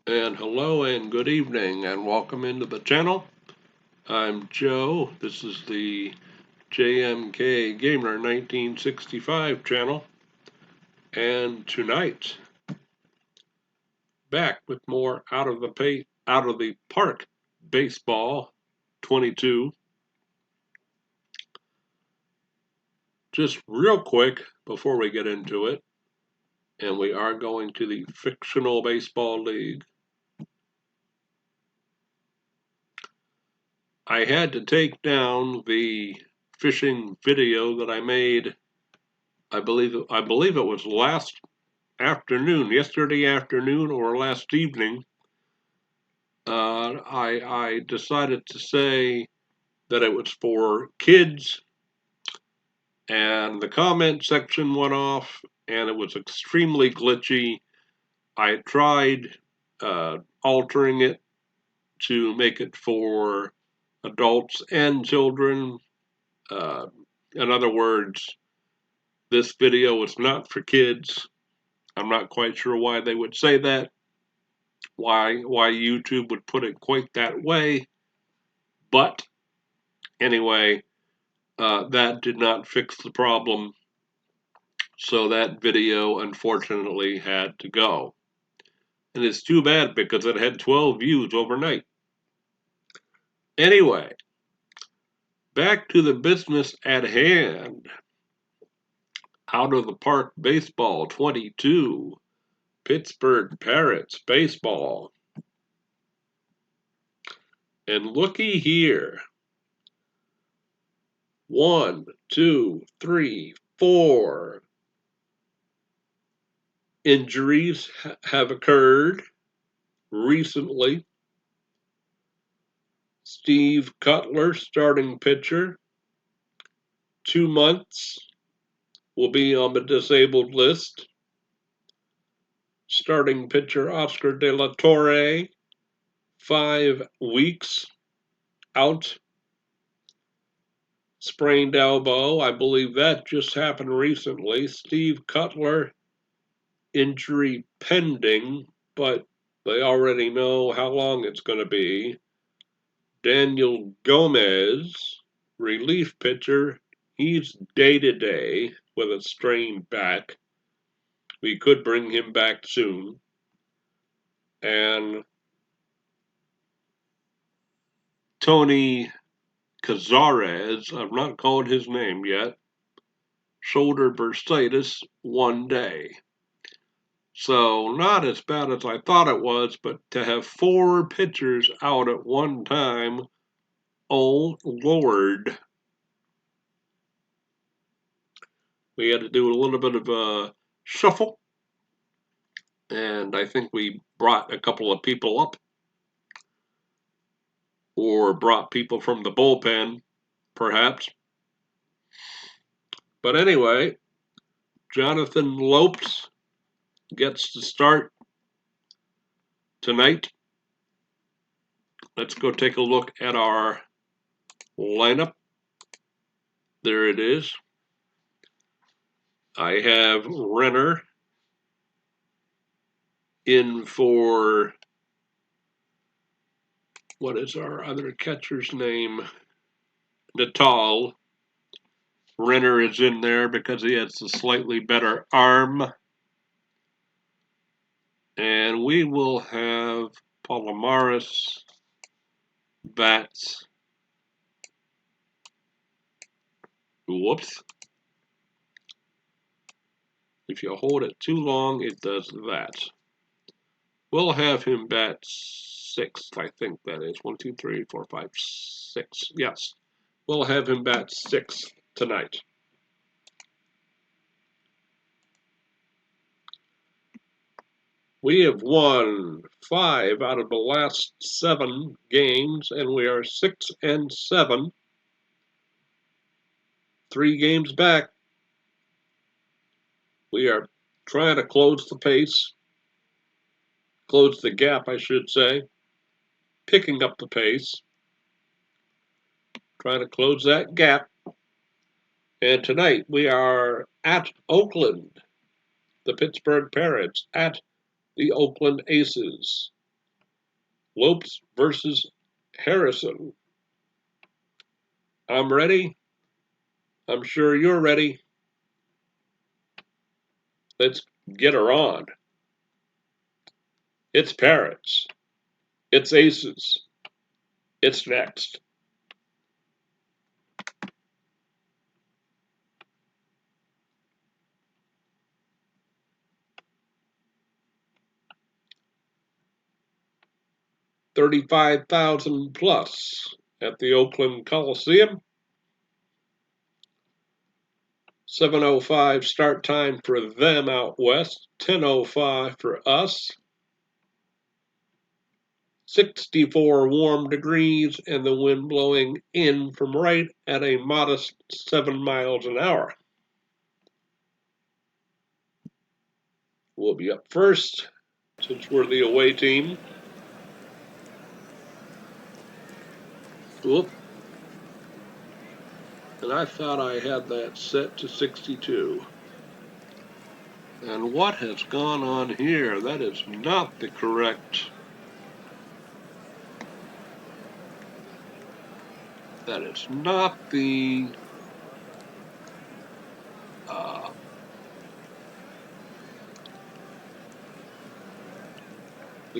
And hello and good evening and welcome into the channel. I'm Joe. This is the JMK Gamer 1965 channel. And tonight, back with more out of the park baseball 22. Just real quick before we get into it, and we are going to the fictional baseball league. I had to take down the fishing video that I made. I believe it was yesterday afternoon or last evening. I decided to say that it was for kids, and the comment section went off, and it was extremely glitchy. I tried altering it to make it for adults and children. Uh, in other words, this video is not for kids. I'm not quite sure why they would say that, why YouTube would put it quite that way. But anyway, that did not fix the problem. So that video unfortunately had to go. And it's too bad because it had 12 views overnight. Anyway, back to the business at hand. Out of the Park Baseball 22, Pittsburgh Parrots Baseball. And looky here. 1, 2, 3, 4 injuries have occurred recently. Steve Cutler, starting pitcher, 2 months, will be on the disabled list. Starting pitcher Oscar De La Torre, 5 weeks out. Sprained elbow, I believe that just happened recently. Steve Cutler, injury pending, but they already know how long it's going to be. Daniel Gomez, relief pitcher, he's day-to-day with a strained back. We could bring him back soon. And Tony Cazares, I've not called his name yet, shoulder bursitis, 1 day. So not as bad as I thought it was, but to have 4 pitchers out at one time, oh Lord. We had to do a little bit of a shuffle, and I think we brought a couple of people up, or brought people from the bullpen, perhaps. But anyway, Jonathan Lopes gets to start tonight. Let's go take a look at our lineup. There it is. I have Renner in for, what is our other catcher's name? Natal. Renner is in there because he has a slightly better arm. And we will have Palomares bats. Whoops. If you hold it too long, it does that. We'll have him bat 6th, I think that is. 1, 2, 3, 4, 5, 6. Yes. We'll have him bat 6th tonight. We have won 5 out of the last 7 games, and we are 6-7. 3 games back. We are trying to close the pace. Close the gap, I should say. Picking up the pace. Trying to close that gap. And tonight we are at Oakland. The Pittsburgh Parrots at the Oakland Aces. Lopes versus Harrison. I'm ready. I'm sure you're ready. Let's get her on. It's Parrots. It's Aces. It's next. $35,000 plus at the Oakland Coliseum. 7:05 start time for them out west. 10:05 for us. 64 warm degrees and the wind blowing in from right at a modest 7 miles an hour. We'll be up first since we're the away team. Whoop. And I thought I had that set to 62. And what has gone on here? That is not the correct. That is not the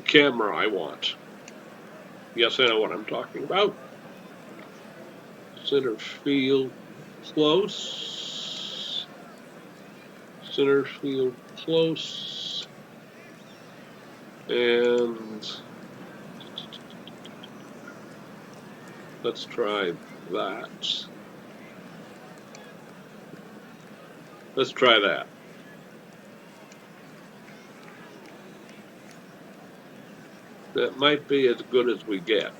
camera I want. Yes, I know what I'm talking about. Center field close. Center field close. And let's try that. Let's try that. That might be as good as we get.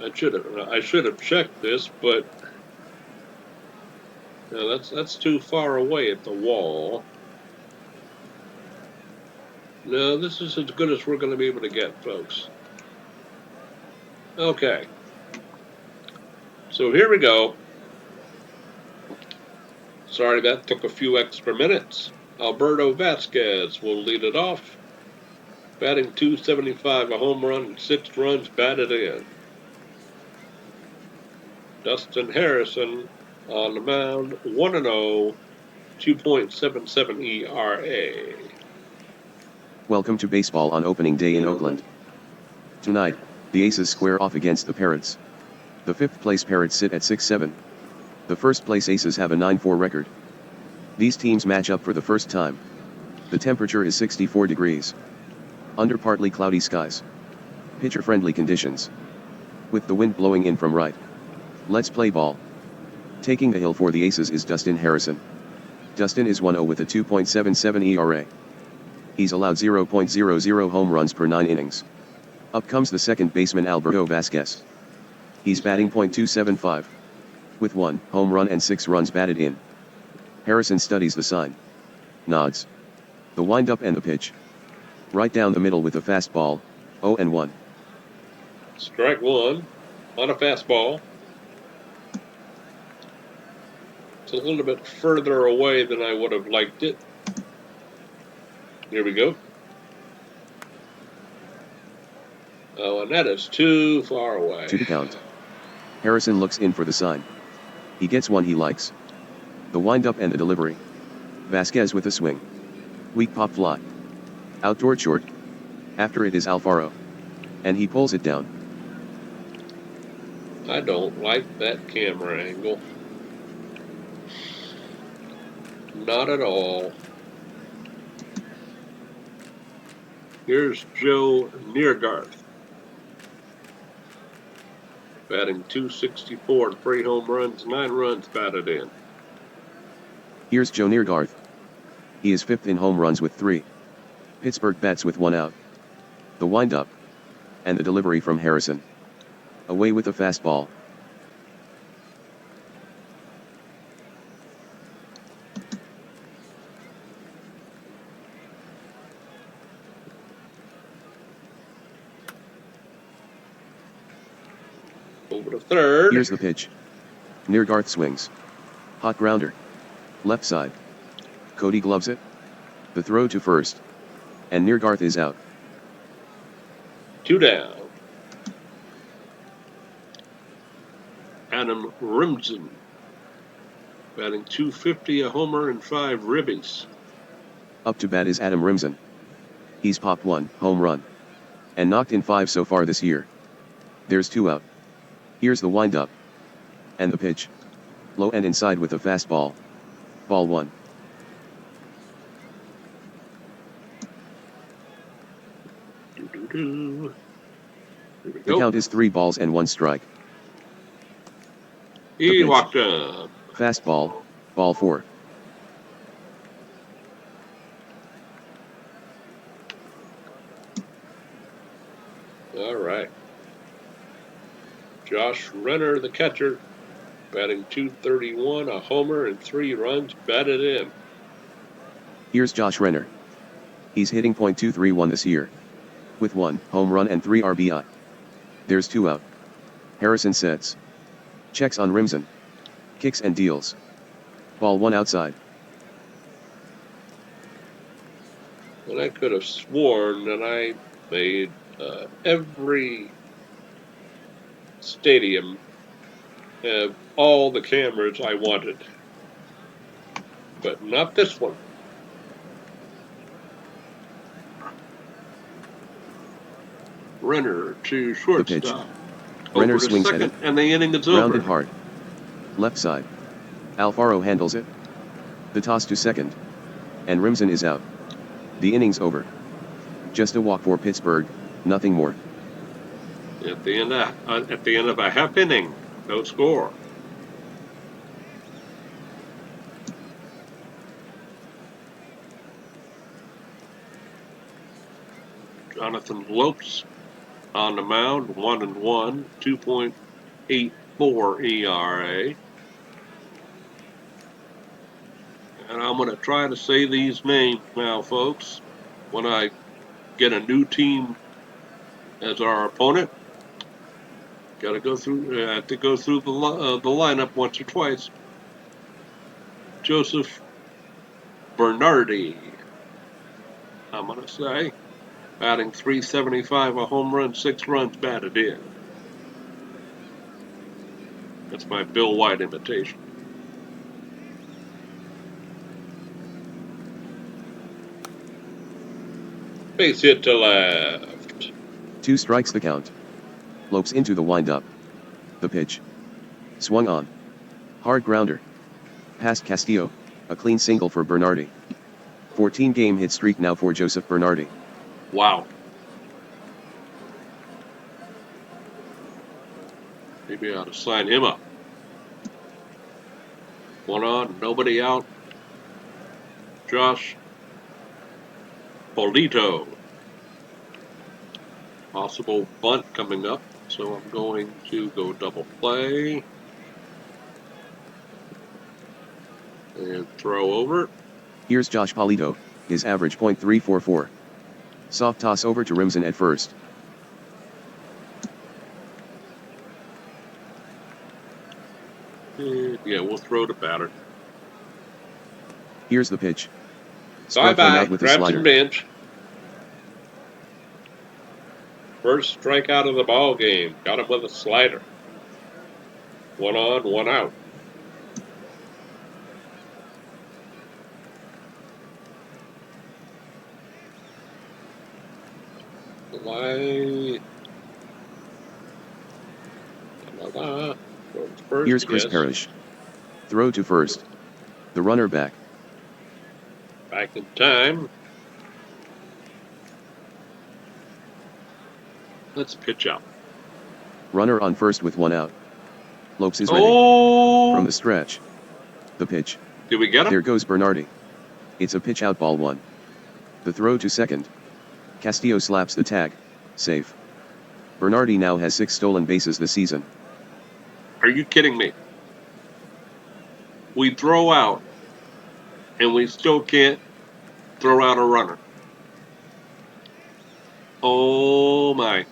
I should have checked this, but no, that's too far away at the wall. No, this is as good as we're going to be able to get, folks. Okay. So here we go. Sorry that took a few extra minutes. Alberto Vasquez will lead it off. Batting .275, a home run, and 6 runs batted in. Dustin Harrison on the mound, 1-0, 2.77 ERA. Welcome to baseball on opening day in Oakland. Tonight, the Aces square off against the Parrots. The 5th place Parrots sit at 6-7. The 1st place Aces have a 9-4 record. These teams match up for the first time. The temperature is 64 degrees. Under partly cloudy skies. Pitcher-friendly conditions. With the wind blowing in from right. Let's play ball. Taking the hill for the Aces is Dustin Harrison. Dustin is 1-0 with a 2.77 ERA. He's allowed 0.00 home runs per 9 innings. Up comes the second baseman Alberto Vasquez. He's batting .275. With 1 home run and 6 runs batted in. Harrison studies the sign. Nods. The windup and the pitch. Right down the middle with a fastball, 0-1. Strike one on a fastball. It's a little bit further away than I would have liked it. Here we go. Oh, and that is too far away. 2 to count. Harrison looks in for the sign. He gets one he likes. The windup and the delivery. Vasquez with a swing. Weak pop fly. Out toward short. After it is Alfaro. And he pulls it down. I don't like that camera angle. Not at all. Here's Joe Neergarth. Batting .264, 3 home runs, 9 runs batted in. Here's Joe Neergarth. He is 5th in home runs with 3. Pittsburgh bats with 1 out. The windup. And the delivery from Harrison. Away with a fastball. Over to third. Here's the pitch. Neergarth swings. Hot grounder. Left side. Cody gloves it. The throw to first. And Neergarth is out. 2 down. Adam Rimson, batting .250, a homer, and 5 ribbies. Up to bat is Adam Rimson. He's popped 1 home run and knocked in 5 so far this year. There's 2 out. Here's the windup. And the pitch. Low and inside with a fastball. Ball 1. The count is 3 balls and 1 strike. He walked up. Fastball, ball 4. All right. Josh Renner, the catcher, batting .231, a homer, and 3 runs batted in. Here's Josh Renner. He's hitting .231 this year, with 1 home run and 3 RBI. There's 2 out. Harrison sets. Checks on Rimson. Kicks and deals. Ball 1 outside. And I could have sworn that I made every stadium have all the cameras I wanted, but not this one. Renner to shortstop. Renner swings second, at it, and the inning is over. Grounded hard. Left side. Alfaro handles it. The toss to second. And Rimson is out. The inning's over. Just a walk for Pittsburgh, nothing more. At the end of a half inning, no score. Jonathan Lopes on the mound, 1-1, 2.84 ERA. And I'm going to try to say these names now, folks. When I get a new team as our opponent, got to go through. I have to go through the lineup once or twice. Joseph Bernardi, I'm going to say, batting .375, a home run, 6 runs batted in. That's my Bill White imitation. Base hit to left. 2 strikes the count. Lopes into the windup. The pitch. Swung on. Hard grounder. Past Castillo, a clean single for Bernardi. 14-game hit streak now for Joseph Bernardi. Wow. Maybe I ought to sign him up. 1 on, nobody out. Josh Polito. Possible bunt coming up, so I'm going to go double play. And throw over. Here's Josh Polito, his average .344. Soft toss over to Rimson at first. Yeah, we'll throw to batter. Here's the pitch. Bye-bye, grab some bench. First strikeout of the ball game. Got him with a slider. 1 on, 1 out. Here's Chris Parrish. Throw to first. The runner back. Back in time. Let's pitch out. Runner on first with 1 out. Lopes is ready. From the stretch. The pitch. Did we get him? There goes Bernardi. It's a pitch out, ball 1. The throw to second. Castillo slaps the tag. Safe. Bernardi now has 6 stolen bases this season. Are you kidding me? We throw out, and we still can't throw out a runner. Oh my.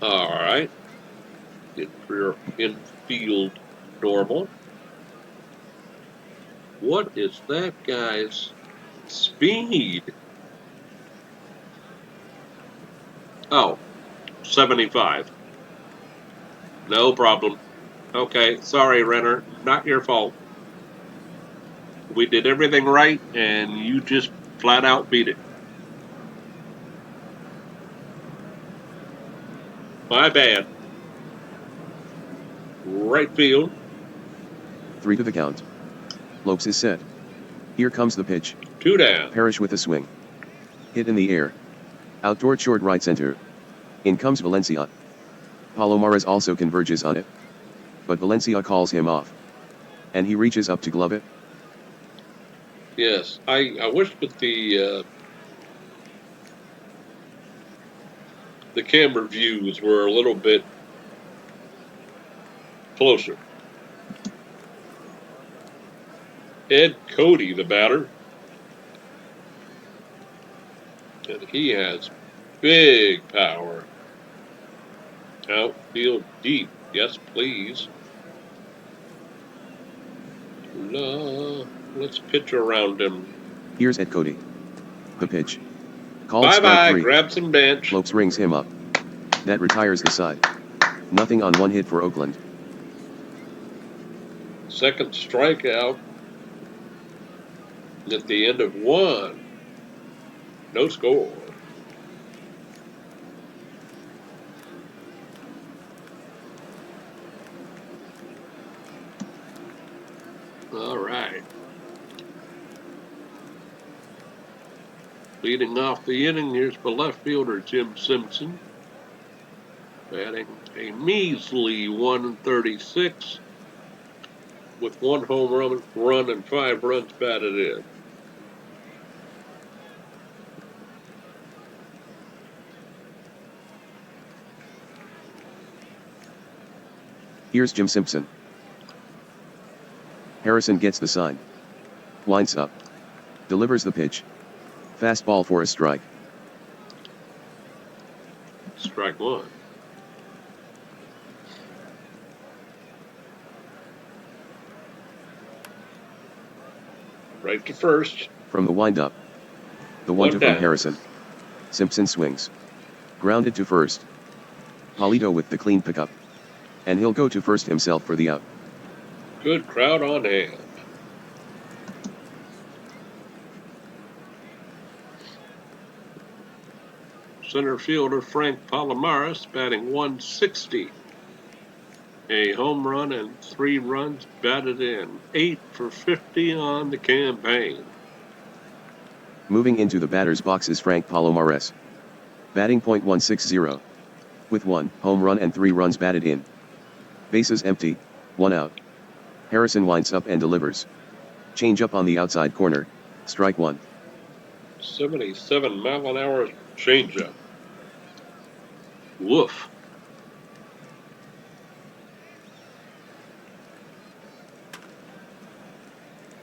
All right. Infield normal. What is that guy's speed? Oh, 75. No problem. Okay, sorry, Renner. Not your fault. We did everything right, and you just flat out beat it. My bad. Right field. 3 to the count. Lopes is set. Here comes the pitch. 2 down. Parrish with a swing. Hit in the air. Out toward short right center. In comes Valencia. Palomares also converges on it. But Valencia calls him off. And he reaches up to glove it. Yes, I wish that the camera views were a little bit closer. Ed Cody, the batter. And he has big power. Outfield deep. Yes, please. Let's pitch around him. Here's Ed Cody. The pitch. Called strike Bye-bye, 3. grab some bench. Lopes rings him up. That retires the side. Nothing on 1 hit for Oakland. Second strikeout at the end of 1. No score. All right. Leading off the inning, here's the left fielder, Jim Simpson. Batting a measly 136 with 1 home run and 5 runs batted in. Here's Jim Simpson. Harrison gets the sign. Winds up. Delivers the pitch. Fastball for a strike. Strike 1. Right to first. From the windup. The 1-2 from Harrison. Simpson swings. Grounded to first. Polito with the clean pickup. And he'll go to first himself for the out. Good crowd on hand. Center fielder Frank Palomares batting 160. A home run and 3 runs batted in. 8 for 50 on the campaign. Moving into the batter's box is Frank Palomares. Batting .160. With 1 home run and 3 runs batted in. Bases empty, 1 out. Harrison winds up and delivers. Change up on the outside corner, strike 1. 77 mile an hour changeup. Woof.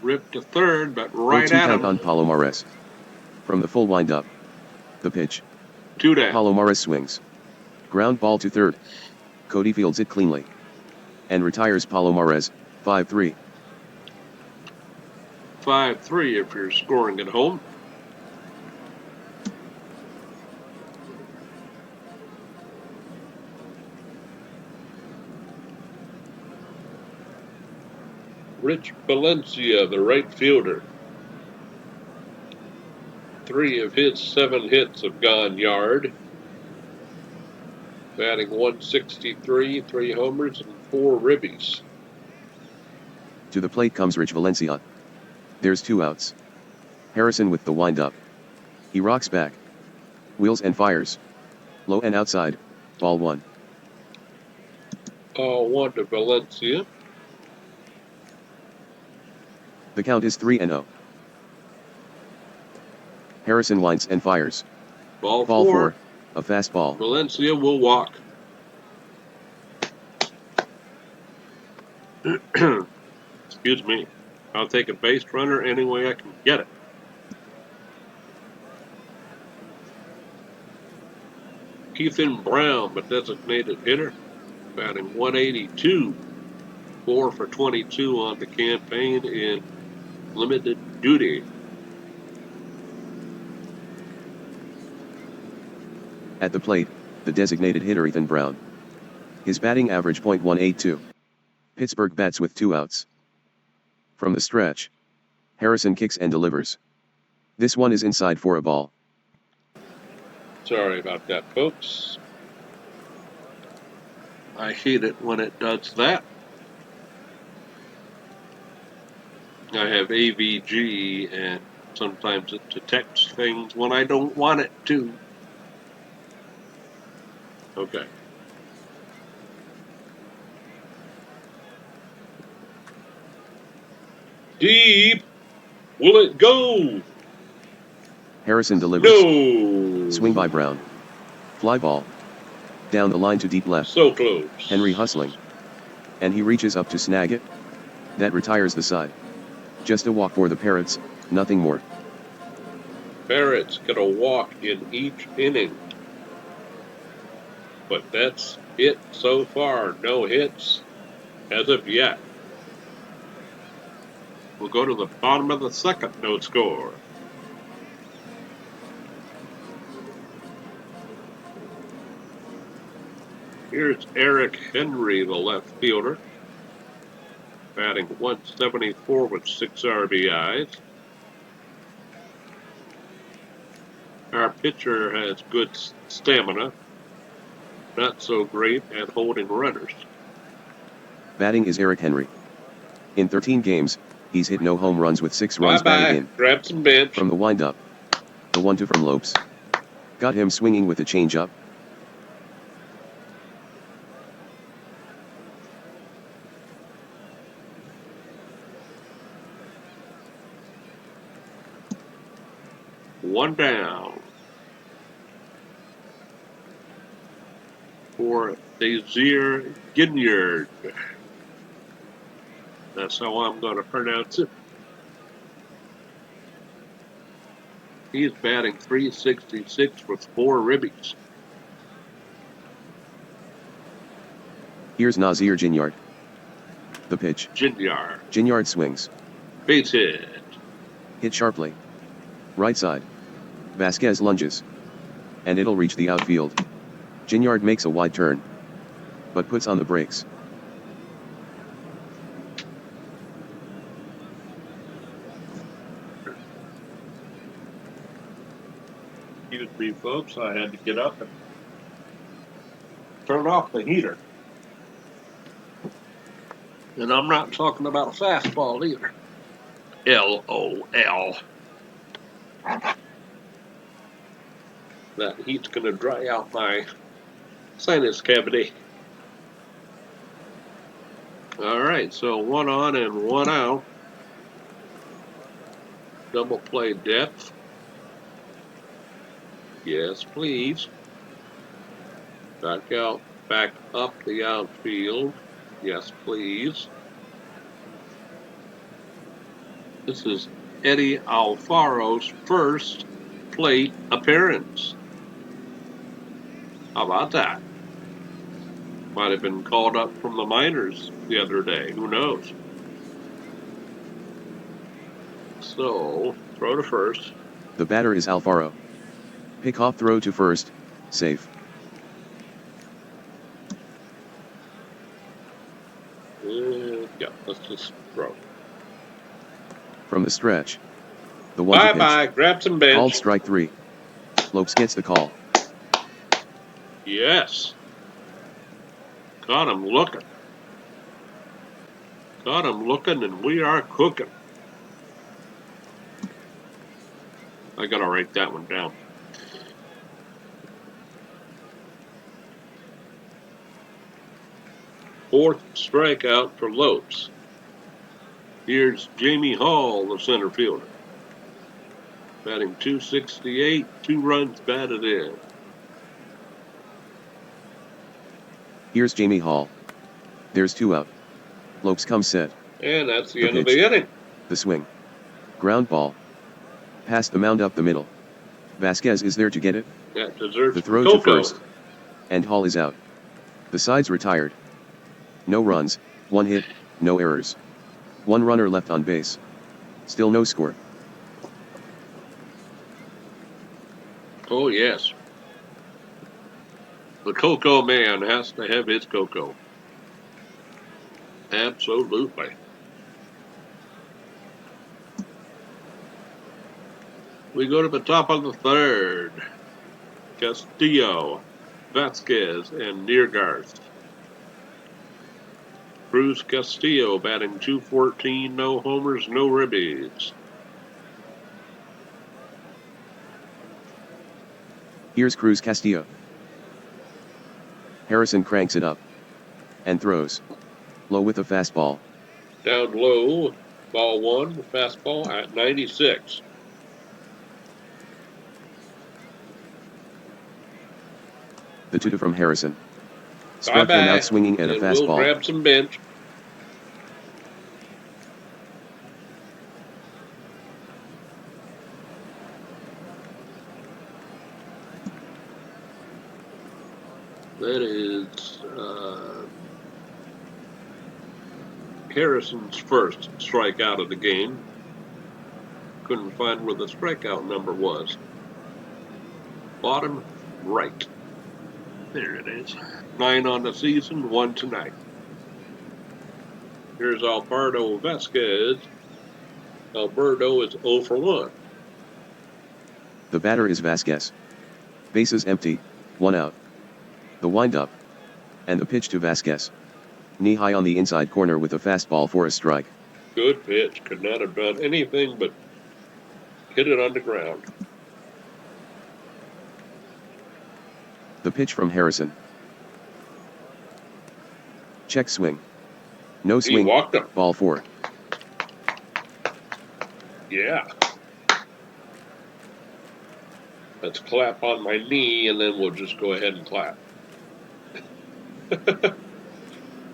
Ripped to third, but right 0-2 at count him. on Palomares. From the full windup. The pitch. 2 down. Palomares swings. Ground ball to third. Cody fields it cleanly. And retires Palomares, 5-3. 5-3 if you're scoring at home. Rich Valencia, the right fielder. 3 of his 7 hits have gone yard. Batting 163, 3 homers, and 4 ribbies. To the plate comes Rich Valencia. There's 2 outs. Harrison with the windup. He rocks back. Wheels and fires. Low and outside, ball 1. 1 to Valencia. The count is 3-0. Harrison winds and fires. Ball 4, a fastball. Valencia will walk. Excuse me. I'll take a base runner any way I can get it. Ethan Brown, the designated hitter, batting 182, 4 for 22 on the campaign in limited duty. At the plate, the designated hitter Ethan Brown. His batting average .182. Pittsburgh bats with 2 outs. From the stretch, Harrison kicks and delivers. This one is inside for a ball. Sorry about that, folks. I hate it when it does that. I have AVG, and sometimes it detects things when I don't want it to. Okay. Deep. Will it go? Harrison delivers. No. Swing by Brown. Fly ball. Down the line to deep left. So close. Henry hustling. And he reaches up to snag it. That retires the side. Just a walk for the Parrots, nothing more. Parrots get a walk in each inning. But that's it so far. No hits as of yet. We'll go to the bottom of the second, no score. Here's Eric Henry, the left fielder, batting .174 with 6 RBIs. Our pitcher has good stamina, not so great at holding runners. Batting is Eric Henry. In 13 games, he's hit no home runs with 6 runs batted in. Grab some bench. From the windup, the 1-2 from Lopes. Got him swinging with a changeup. One down for Desir Ginyard. That's how I'm going to pronounce it. He's batting .366 with 4 ribbies. Here's Nazir Ginyard. The pitch. Ginyard. Ginyard swings. Base hit. Hit sharply. Right side. Vasquez lunges. And it'll reach the outfield. Ginyard makes a wide turn. But puts on the brakes. Excuse me, folks. I had to get up and turn off the heater. And I'm not talking about a fastball either. LOL. That heat's going to dry out my sinus cavity. All right, so 1 on and 1 out. Double play depth. Yes, please. Back up the outfield. Yes, please. This is Eddie Alfaro's first plate appearance. How about that? Might have been called up from the minors the other day. Who knows? So, throw to first. The batter is Alfaro. Pick-off throw to first, safe. Yeah, let's just throw. From the stretch. The 1-2 pitch. Bye-bye, grab some bench. Called strike 3. Lopes gets the call. Yes. Got him looking. Got him looking, and we are cooking. I gotta write that one down. Fourth strikeout for Lopes. Here's Jamie Hall, the center fielder. Batting .268, 2 runs batted in. Here's Jamie Hall. There's 2 out. Lopes comes set. And that's the The end of pitch. the inning. The swing. Ground ball. Past the mound up the middle. Vasquez is there to get it. That deserves The throw cocoa. to first. And Hall is out. The side's retired. No runs, 1 hit, no errors. 1 runner left on base. Still no score. Oh, yes. The Cocoa Man has to have his cocoa. Absolutely. We go to the top of the third. Castillo, Vasquez, and Neergarth. Cruz Castillo batting .214, no homers, no ribbies. Here's Cruz Castillo. Harrison cranks it up and throws low with a fastball. Down low, ball one, fastball at 96. The 2-2 from Harrison. Struck him out swinging at a fastball. We'll grab some bench. That is Harrison's first strikeout of the game. Couldn't find where the strikeout number was. Bottom right. There it is. 9 on the season, 1 tonight. Here's Alberto Vasquez. Alberto is 0 for 1. The batter is Vasquez. Bases empty, 1 out. The windup. And the pitch to Vasquez. Knee high on the inside corner with a fastball for a strike. Good pitch. Could not have done anything but hit it on the ground. The pitch from Harrison. Check swing. No swing. He walked him. Ball 4. Yeah. Let's clap on my knee and then we'll just go ahead and clap.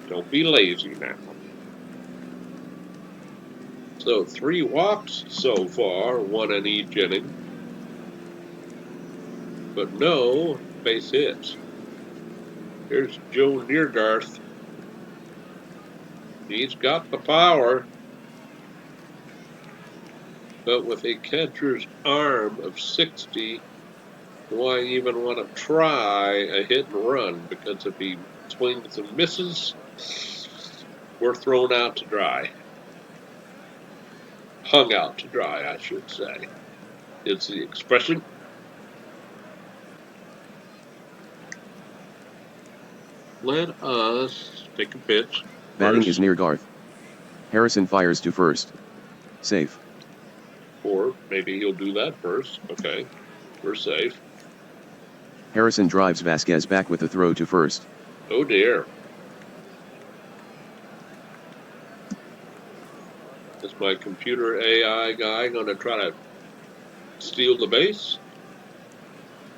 Don't be lazy now. So 3 walks so far, 1 in each inning. But no base hits. Here's Joe Neergarth. He's got the power. But with a catcher's arm of 60, do I even want to try a hit and run? Because if he swings and misses, we're thrown out to dry. Hung out to dry, I should say, is the expression. Let us take a pitch. Batting is Neergarth. Harrison fires to first. Safe. Or maybe he'll do that first. Okay, we're safe. Harrison drives Vasquez back with a throw to first. Oh dear. Is my computer AI guy going to try to steal the base?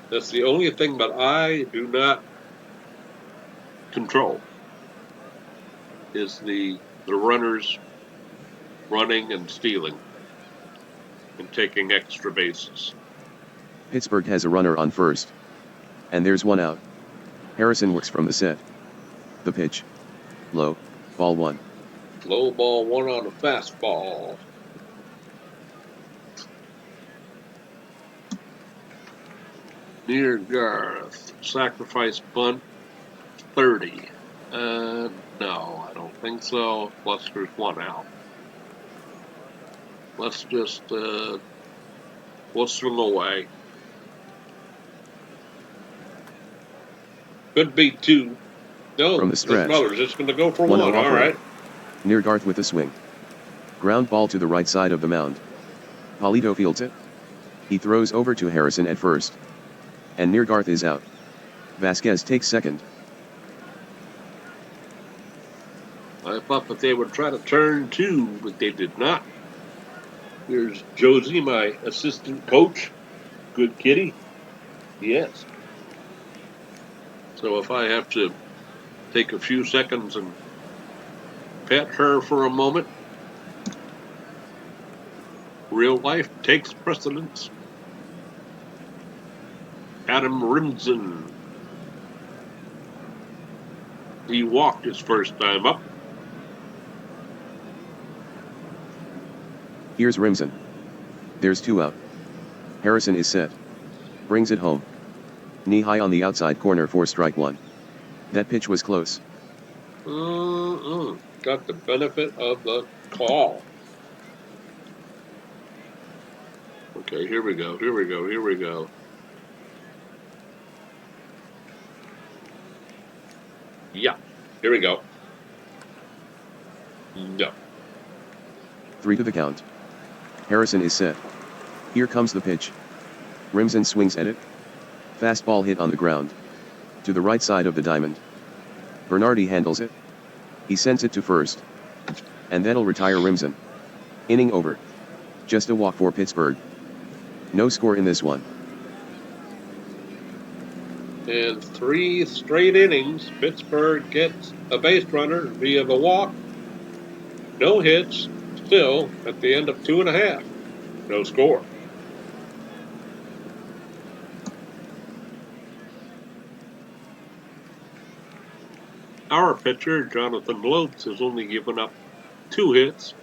That's the only thing that I do not control, is the runners running and stealing and taking extra bases. Pittsburgh has a runner on first. And there's 1 out. Harrison works from the set. The pitch. Low. Ball 1. Low ball 1 on a fastball. Neergarth. Sacrifice bunt. 30. No, I don't think so. Plus there's 1 out. Let's just, we'll swing away. Could be 2. No, from the stretch. Miller's just going to go for 1. All right. Neergarth with a swing. Ground ball to the right side of the mound. Polito fields it. He throws over to Harrison at first. And Neergarth is out. Vasquez takes second. I thought that they would try to turn 2, but they did not. Here's Josie, my assistant coach. Good kitty. Yes. So if I have to take a few seconds and pet her for a moment, real life takes precedence. Adam Rimson. He walked his first time up. Here's Rimson. There's 2 out. Harrison is set. Brings it home. Knee high on the outside corner for strike one. That pitch was close. Got the benefit of the call. Okay, here we go. Yeah, here we go. No. 3 to the count. Harrison is set. Here comes the pitch. Rimson swings at it. Fastball hit on the ground. To the right side of the diamond. Bernardi handles it. He sends it to first. And that'll retire Rimson. Inning over. Just a walk for Pittsburgh. No score in this one. In 3 straight innings, Pittsburgh gets a base runner via the walk. No hits, still at the end of 2.5. No score. Our pitcher, Jonathan Lopes, has only given up 2 hits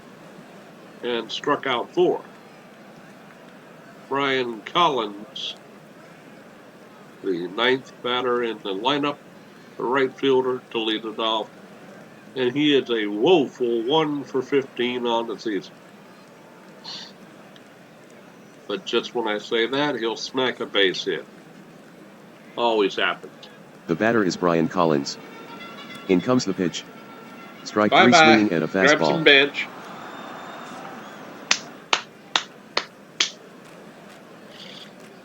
and struck out 4. Brian Collins, the 9th batter in the lineup, the right fielder to lead it off, and he is a woeful 1 for 15 on the season. But just when I say that, he'll smack a base hit. Always happens. The batter is Brian Collins. In comes the pitch. Strike Bye 3 bye. swinging at a fastball. Grab some bench.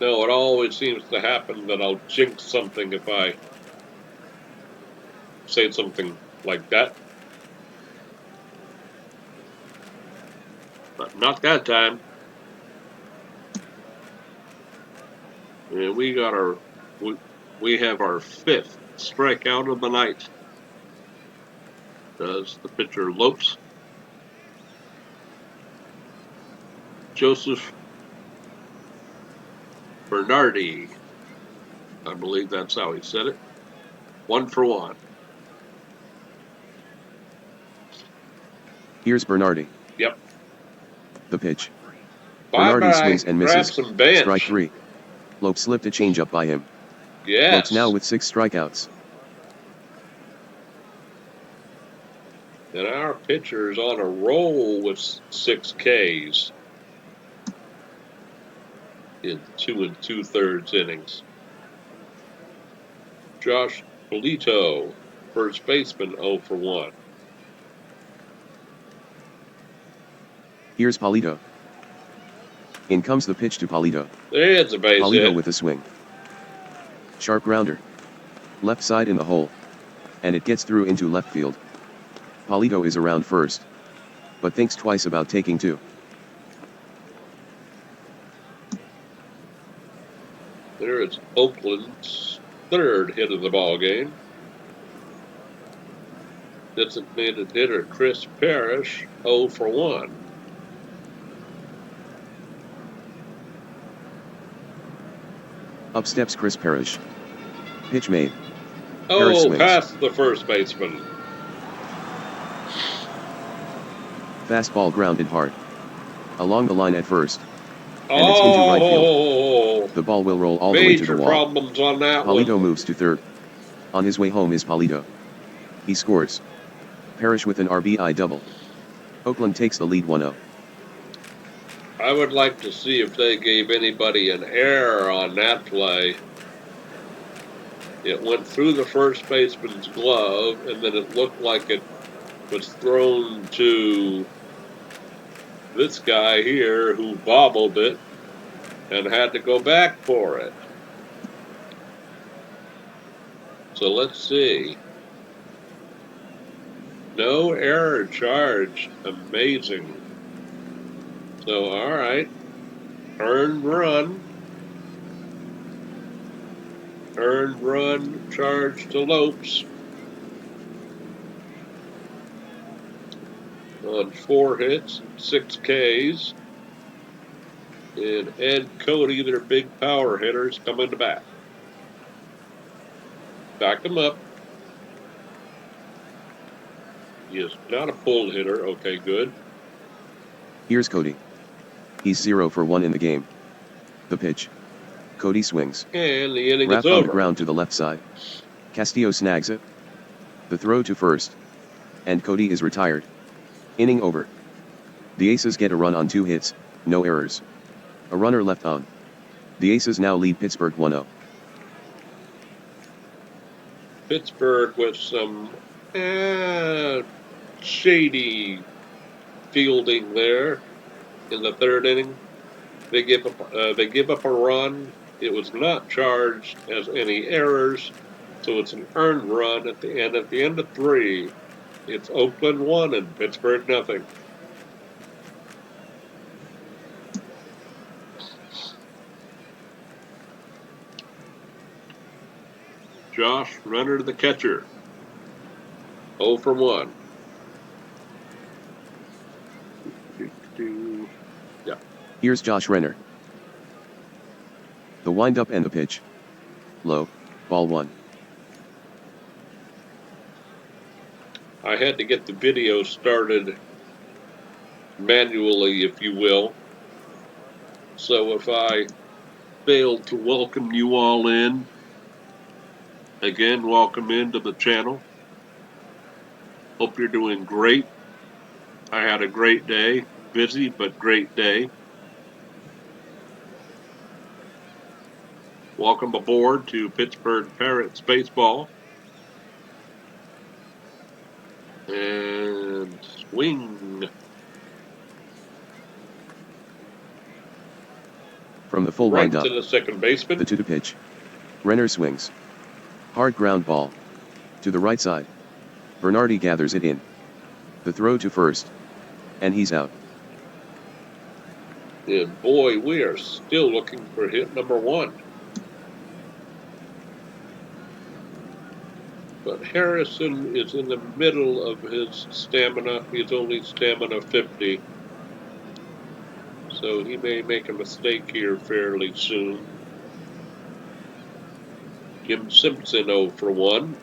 No, it always seems to happen that I'll jinx something if I say something like that. But not that time. And we have our 5th strikeout of the night. Does the pitcher Lopes. Joseph Bernardi, I believe that's how he said it. 1 for 1. Here's Bernardi. Yep. The pitch. Bye Bernardi swings and misses. Grab some bench. Strike 3. Lopes slipped a changeup by him. Yes. Lopes now with 6 strikeouts. And our pitcher is on a roll with 6 Ks in 2 2/3 innings. Josh Polito, first baseman, 0 for 1. Here's Polito. In comes the pitch to Polito. There's a base Polito hit. with a swing. Sharp grounder. Left side in the hole. And it gets through into left field. Polito is around first. But thinks twice about taking 2. There is Oakland's 3rd hit of the ball game. Designated hitter Chris Parrish, 0 for 1. Up steps Chris Parrish. Pitch made. Parrish Oh, swings. past the first baseman. Fastball grounded hard. Along the line at first. And it's into right field. The ball will roll all the way to the wall. Problems on that Polito one. moves to third. On his way home is Polito. He scores. Parrish with an RBI double. Oakland takes the lead 1-0. I would like to see if they gave anybody an error on that play. It went through the first baseman's glove, and then it looked like it was thrown to this guy here who bobbled it and had to go back for it. So let's see. No error charged. Amazing. So, all right. Earned run. Earned run charged to Lopes. On 4 hits, 6 Ks. And Ed Cody, their big power hitters, coming to bat. Back them up. He is not a pull hitter. Okay, good. Here's Cody. He's 0 for 1 in the game. The pitch. Cody swings. And the inning Wrapped is on the over. ground to the left side. Castillo snags it. The throw to first. And Cody is retired. Inning over. The Aces get a run on 2 hits, no errors. A runner left on. The Aces now lead Pittsburgh 1-0. Pittsburgh with some shady fielding there in the third inning. They give up a run. It was not charged as any errors, so it's an earned run at the end. At the end of 3, it's Oakland 1 and Pittsburgh nothing. Josh, runner to the catcher. 0 for 1. Yeah. Here's Josh Renner. The windup and the pitch. Low, ball 1. I had to get the video started manually, if you will. So if I failed to welcome you all in, again, welcome into the channel. Hope you're doing great. I had a great day. Busy, but great day. Welcome aboard to Pittsburgh Parrots baseball. And swing. From the full Right windup. to the second baseman. The 2-2 pitch. Renner swings. Hard ground ball. To the right side. Bernardi gathers it in. The throw to first. And he's out. And boy, we are still looking for hit number 1. But Harrison is in the middle of his stamina. He's only stamina 50. So he may make a mistake here fairly soon. Jim Simpson 0 for 1.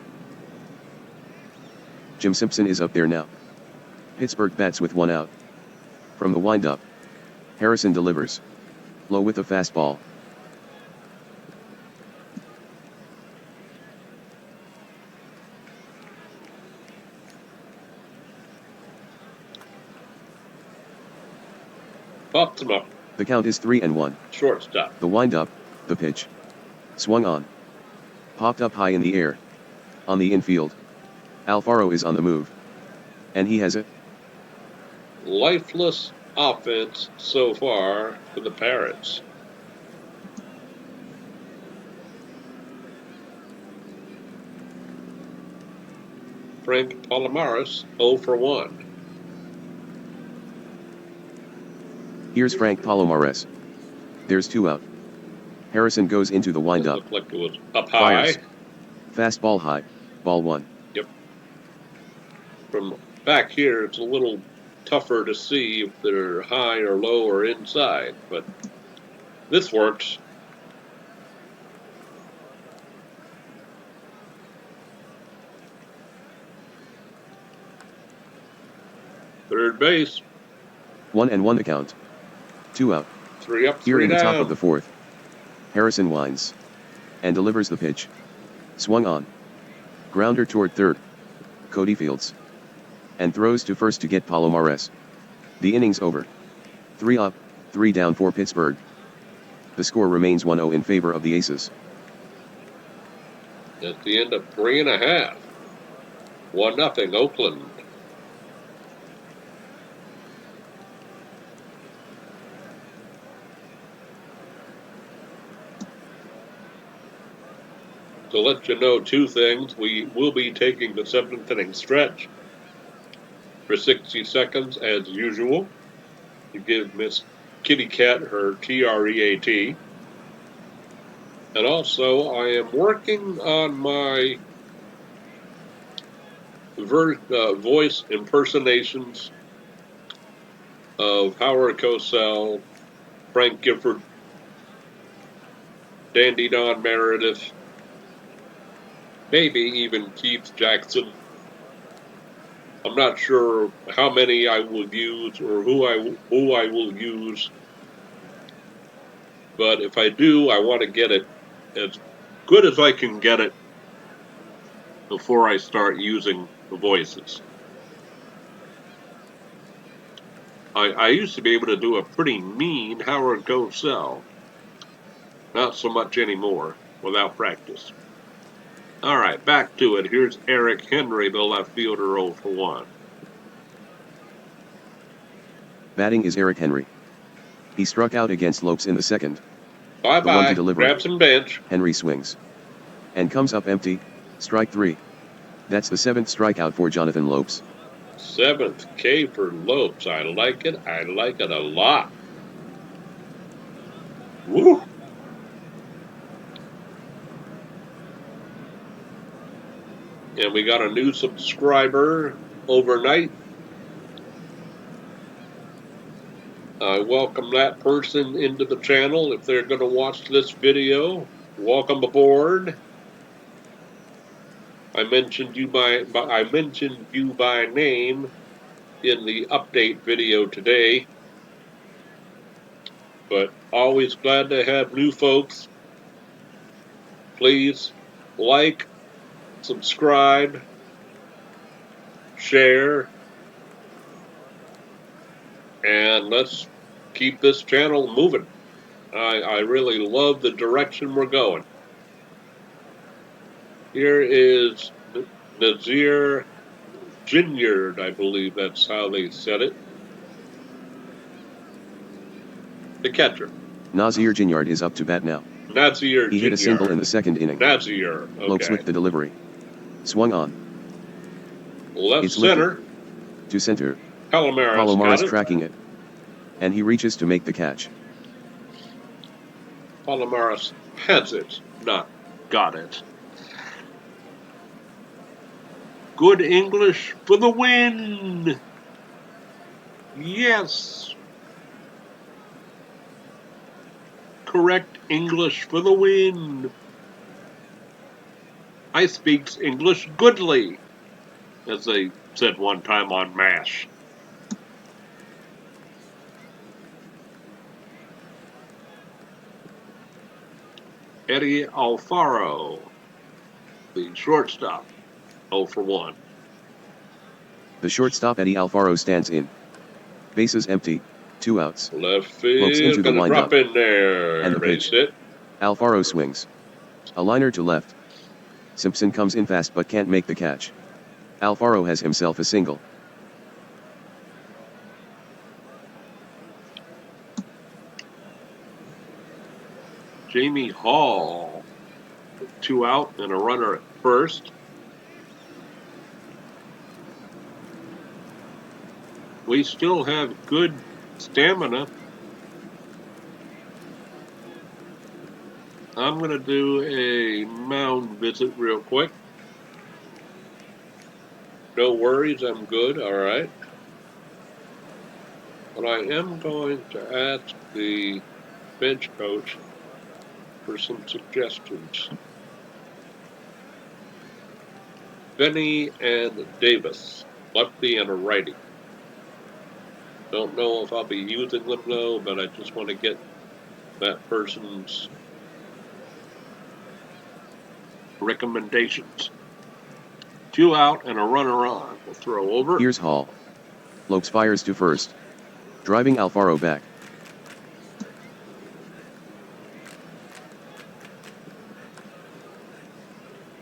Jim Simpson is up there now. Pittsburgh bats with 1 out. From the windup. Harrison delivers. Low with a fastball. Pops him up. The count is 3-1. Shortstop. The windup, the pitch. Swung on. Popped up high in the air. On the infield. Alfaro is on the move. And he has it. Lifeless offense so far for the Parrots. Frank Palomares 0 for 1. Here's Frank Palomares. There's 2 out. Harrison goes into the windup. Looked like it was up high. Fires. Fastball high. Ball 1. Yep. From back here, it's a little tougher to see if they're high or low or inside, but this works. Third base. 1-1 the count. 2 out. 3 up, 3 Here in the down. top of the 4th. Harrison winds. And delivers the pitch. Swung on. Grounder toward third. Cody fields. And throws to first to get Palomares. The inning's over. 3 up, 3 down for Pittsburgh. The score remains 1-0 in favor of the Aces. At the end of 3.5. 1-0 Oakland. To let you know 2 things, we will be taking the 7th inning stretch for 60 seconds as usual to give Miss Kitty Cat her TREAT. And also, I am working on my voice impersonations of Howard Cosell, Frank Gifford, Dandy Don Meredith, maybe even Keith Jackson. I'm not sure how many I will use or who I will use. But if I do, I want to get it as good as I can get it before I start using the voices. I used to be able to do a pretty mean Howard Cosell. Not so much anymore without practice. All right, back to it. Here's Eric Henry, the left fielder, 0 for 1. Batting is Eric Henry. He struck out against Lopes in the second. Bye-bye. The 1 to delivery. Grab some bench. Henry swings. And comes up empty, strike 3. That's the 7th strikeout for Jonathan Lopes. 7th K for Lopes. I like it. I like it a lot. Woo! And we got a new subscriber overnight. I welcome that person into the channel. If they're going to watch this video, welcome aboard. I mentioned you by name in the update video today. But always glad to have new folks. Please like, subscribe, share, and let's keep this channel moving. I really love the direction we're going. Here is Nazir Ginyard, I believe that's how they said it. The catcher. Nazir Ginyard is up to bat now. Nazir He hit a single in the second inning. Nazir, okay. Lopes with the delivery. Swung on. Left It's center. To center. Palomares tracking it. And he reaches to make the catch. Palomares has it, not got it. Good English for the win! Yes! Correct English for the win! I speaks English goodly, as they said one time on MASH. Eddie Alfaro, the shortstop, 0 for 1. The shortstop Eddie Alfaro stands in. Bases empty, 2 outs. Left field, Lopes into the windup. drop in there. And the pitch. Alfaro swings. A liner to left. Simpson comes in fast but can't make the catch. Alfaro has himself a single. Jamie Hall, 2 out and a runner at first. We still have good stamina. I'm going to do a mound visit real quick. No worries, I'm good, all right. But I am going to ask the bench coach for some suggestions. Benny and Davis, lefty and a righty. Don't know if I'll be using them though, but I just want to get that person's recommendations. 2 out and a runner on. We'll throw over. Here's Hall. Lopes fires to first. Driving Alfaro back.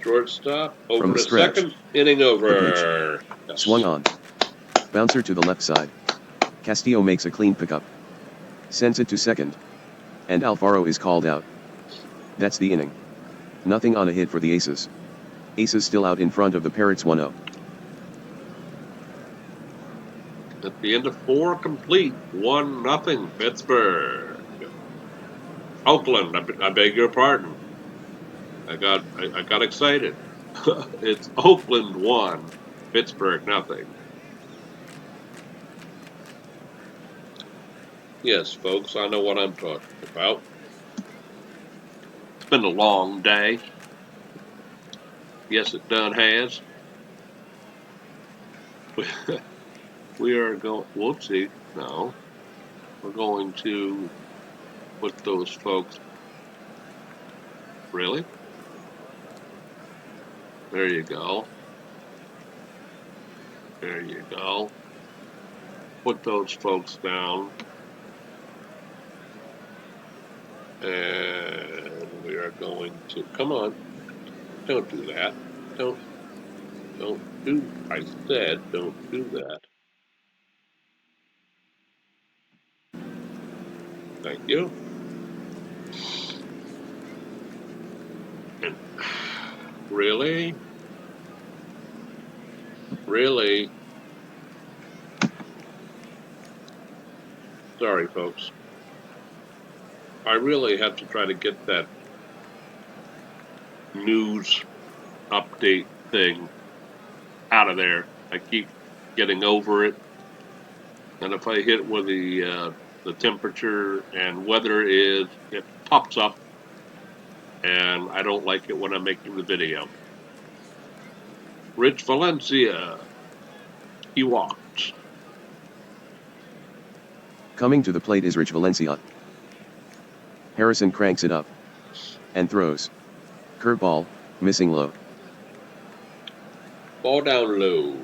Shortstop over From the to stretch. second, inning over. Yes. Swung on. Bouncer to the left side. Castillo makes a clean pickup. Sends it to second. And Alfaro is called out. That's the inning. Nothing on a hit for the Aces. Aces still out in front of the Parrots 1-0. At the end of 4 complete, 1-0 Pittsburgh. Oakland, I beg your pardon. I got excited. It's Oakland 1, Pittsburgh 0. Yes, folks, I know what I'm talking about. It's been a long day. Yes, it done has. We are going, whoopsie, no. We're going to with those folks. Really? There you go. There you go. Put those folks down. And we are going to, come on, don't do that. Don't do, I said don't do that. Thank you. And really? Really? Sorry, folks. I really have to try to get that news update thing out of there. I keep getting over it. And if I hit where the temperature and weather is, it pops up. And I don't like it when I'm making the video. Rich Valencia. He walked. Coming to the plate is Rich Valencia. Harrison cranks it up. And throws. Curveball, missing low. Ball down low.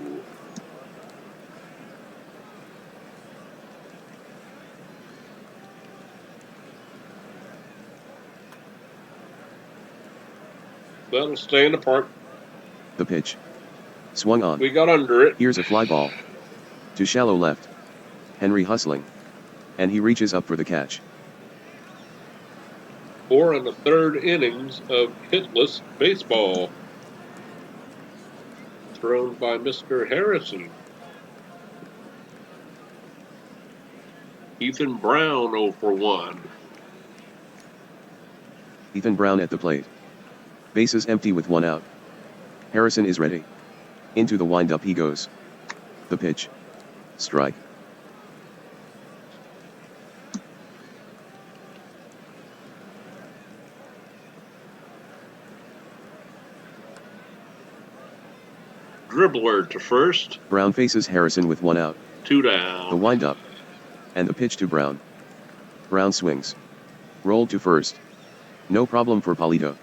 Well, stay in the park. The pitch. Swung on. We got under it. Here's a fly ball. To shallow left. Henry hustling. And he reaches up for the catch. 4 1/3 innings of hitless baseball. Thrown by Mr. Harrison. Ethan Brown 0 for 1. Ethan Brown at the plate. Bases empty with 1 out. Harrison is ready. Into the windup he goes. The pitch. Strike. Dribbler to first. Brown faces Harrison with 1 out. 2 down. The windup. And the pitch to Brown. Brown swings. Rolled to first. No problem for Polito.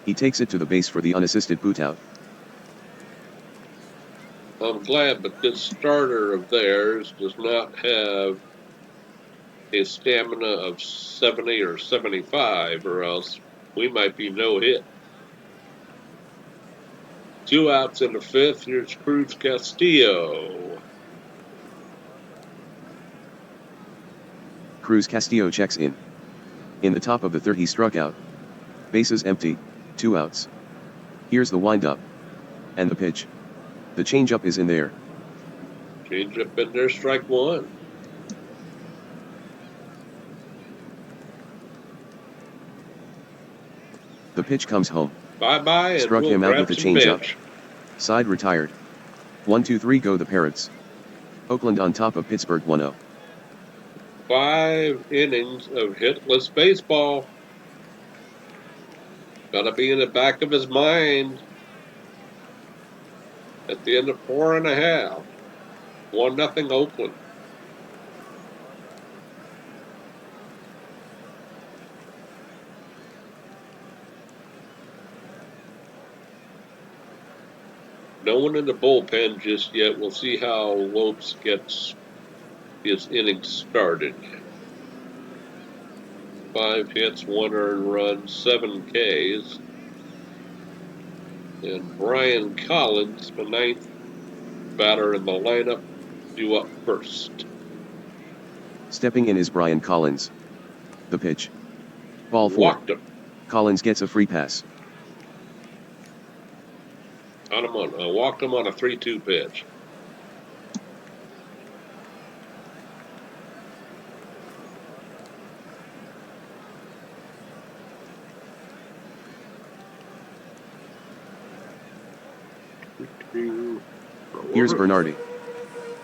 He takes it to the base for the unassisted boot-out. I'm glad, but this starter of theirs does not have a stamina of 70 or 75, or else we might be no hit. 2 outs in the 5th. Here's Cruz Castillo. Cruz Castillo checks in. In the top of the 3rd he struck out. Bases empty, 2 outs. Here's the windup. And the pitch. The changeup is in there. Changeup in there, strike 1. The pitch comes home. Bye-bye, and Struck we'll him out grab with the some changeup. pitch. Side retired. 1-2-3 go the Parrots. Oakland on top of Pittsburgh 1-0. 5 innings of hitless baseball. Gotta be in the back of his mind. At the end of 4 1/2. 1-0 Oakland. No one in the bullpen just yet. We'll see how Lopes gets his innings started. 5 hits, 1 earned run, 7 Ks. And Brian Collins, the 9th batter in the lineup, due up first. Stepping in is Brian Collins. The pitch. Ball 4. Walked him. Collins gets a free pass. Walked him on a 3-2 pitch. Here's Bernardi.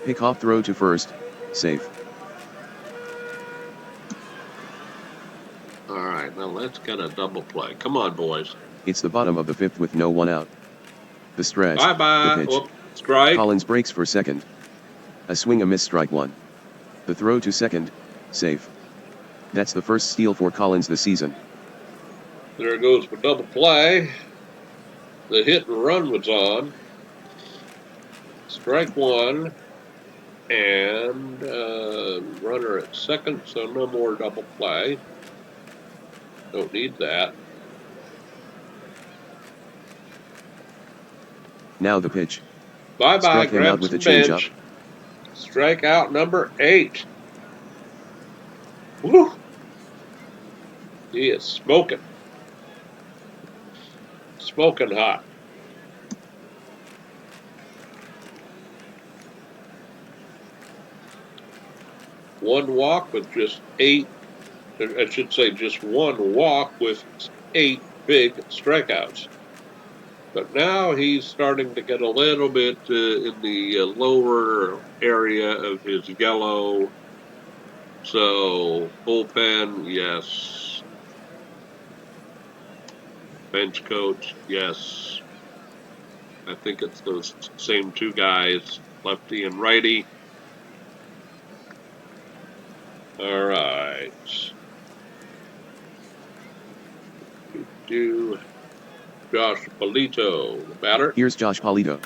Pick-off throw to first. Safe. All right, now let's get a double play. Come on, boys. It's the bottom of the 5th with no 1 out. The stretch. Bye-bye. The pitch. Whoop, strike. Collins breaks for second. A swing, a miss, strike 1. The throw to second. Safe. That's the first steal for Collins this season. There goes for double play. The hit and run was on. Strike one. And runner at second, so no more double play. Don't need that. Now the pitch. Bye-bye, Struck him out grab with some a changeup. bench. Strikeout number 8. Woo! He is smoking. Smoking hot. One walk with just 8, I should say just one walk with 8 big strikeouts. But now he's starting to get a little bit in the lower area of his yellow. So, bullpen, yes. Bench coach, yes. I think it's those same two guys, lefty and righty. All right. Josh Polito, the batter. Here's Josh Polito.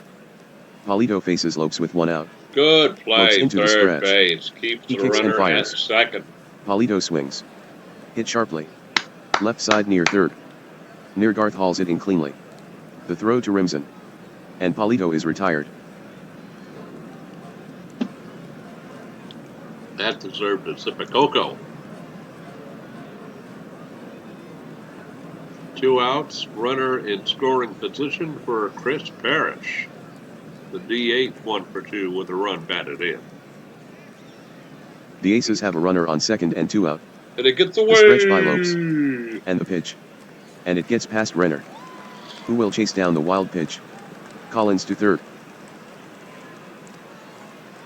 Polito faces Lopes with 1 out. Good play, Lopes into the third scratch. base. Keeps He the kicks and runner at fires. second. Polito swings. Hit sharply. Left side near third. Neargarth hauls it in cleanly. The throw to Rimson. And Polito is retired. That deserved a sip of cocoa. 2 outs, runner in scoring position for Chris Parrish. The DH 1 for 2 with a run batted in. The Aces have a runner on second and 2 out. And it gets away. The stretch by Lopes. And the pitch. And it gets past Renner, who will chase down the wild pitch. Collins to third.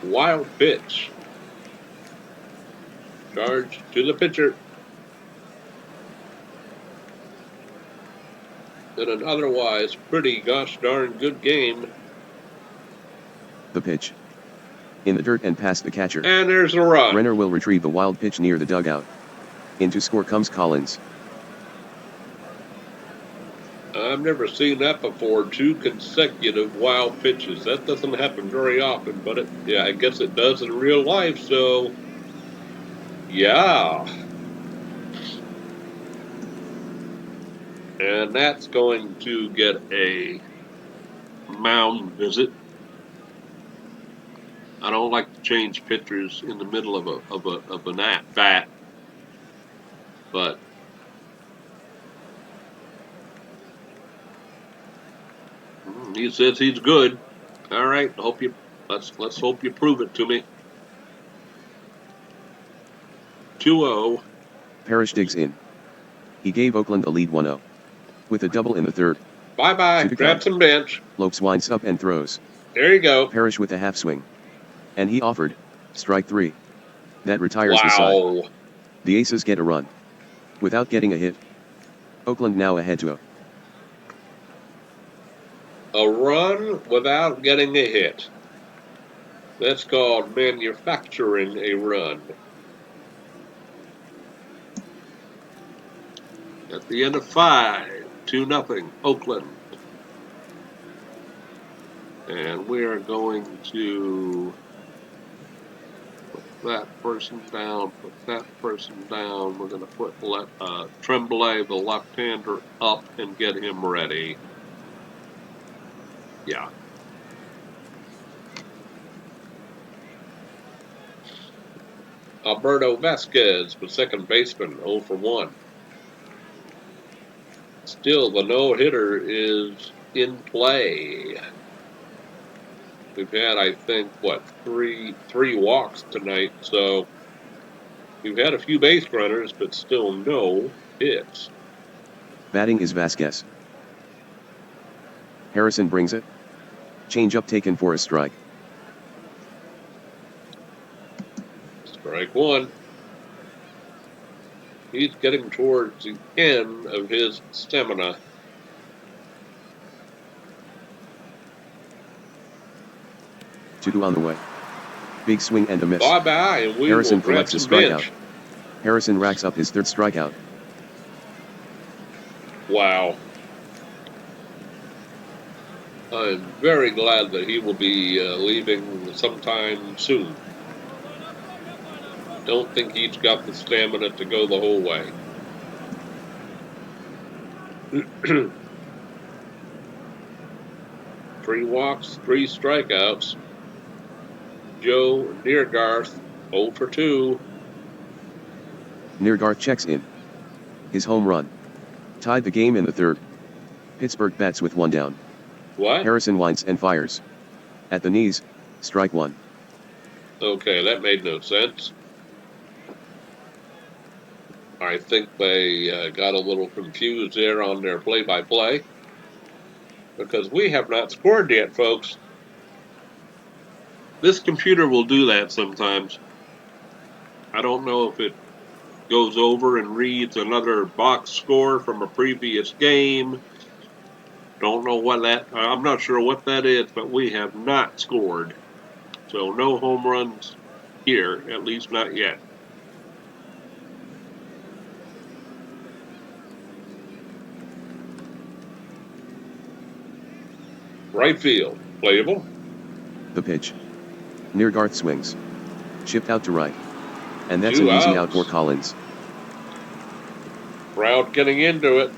Wild pitch. Charge to the pitcher. In an otherwise pretty gosh darn good game. The pitch. In the dirt and past the catcher. And there's a run. Renner will retrieve the wild pitch near the dugout. In to score comes Collins. I've never seen that before. 2 consecutive wild pitches. That doesn't happen very often, but yeah, I guess it does in real life, so yeah. And that's going to get a mound visit. I don't like to change pitchers in the middle of an at bat, but he says he's good. All right, let's hope you prove it to me. 2-0. Parrish digs in. He gave Oakland a lead 1-0. With a double in the third. Bye-bye. Grab some bench. Lopes winds up and throws. There you go. Parrish with a half swing. And he offered. Strike 3. That retires the side. The Aces get a run. Without getting a hit. Oakland now ahead 2-0. A run without getting a hit. That's called manufacturing a run. At the end of 5, 2-0, Oakland. And we are going to put that person down, put that person down. We're going to put Tremblay, the left-hander, up and get him ready. Yeah. Alberto Vasquez, the second baseman, 0 for 1. Still, the no-hitter is in play. We've had, I think, three walks tonight, so we've had a few base runners, but still no hits. Batting is Vasquez. Harrison brings it. Change-up taken for a strike. Strike 1. He's getting towards the end of his stamina. Two on the way. Big swing and a miss. Bye-bye, and we Harrison will grab collects a some strikeout. bench. Harrison racks up his third strikeout. Wow. I'm very glad that he will be leaving sometime soon. Don't think he's got the stamina to go the whole way. 3 walks, 3 strikeouts. Joe Neergarth, 0 for 2. Neergarth checks in. His home run tied the game in the third. Pittsburgh bats with 1 down. What? Harrison winds and fires. At the knees, strike 1. Okay, that made no sense. I think they got a little confused there on their play-by-play. Because we have not scored yet, folks. This computer will do that sometimes. I don't know if it goes over and reads another box score from a previous game. Don't know what that, I'm not sure what that is, but we have not scored. So no home runs here, at least not yet. Right field, playable. The pitch. Neergarth swings. Shift out to right. And that's 2 an easy outs. out for Collins. Crowd getting into it.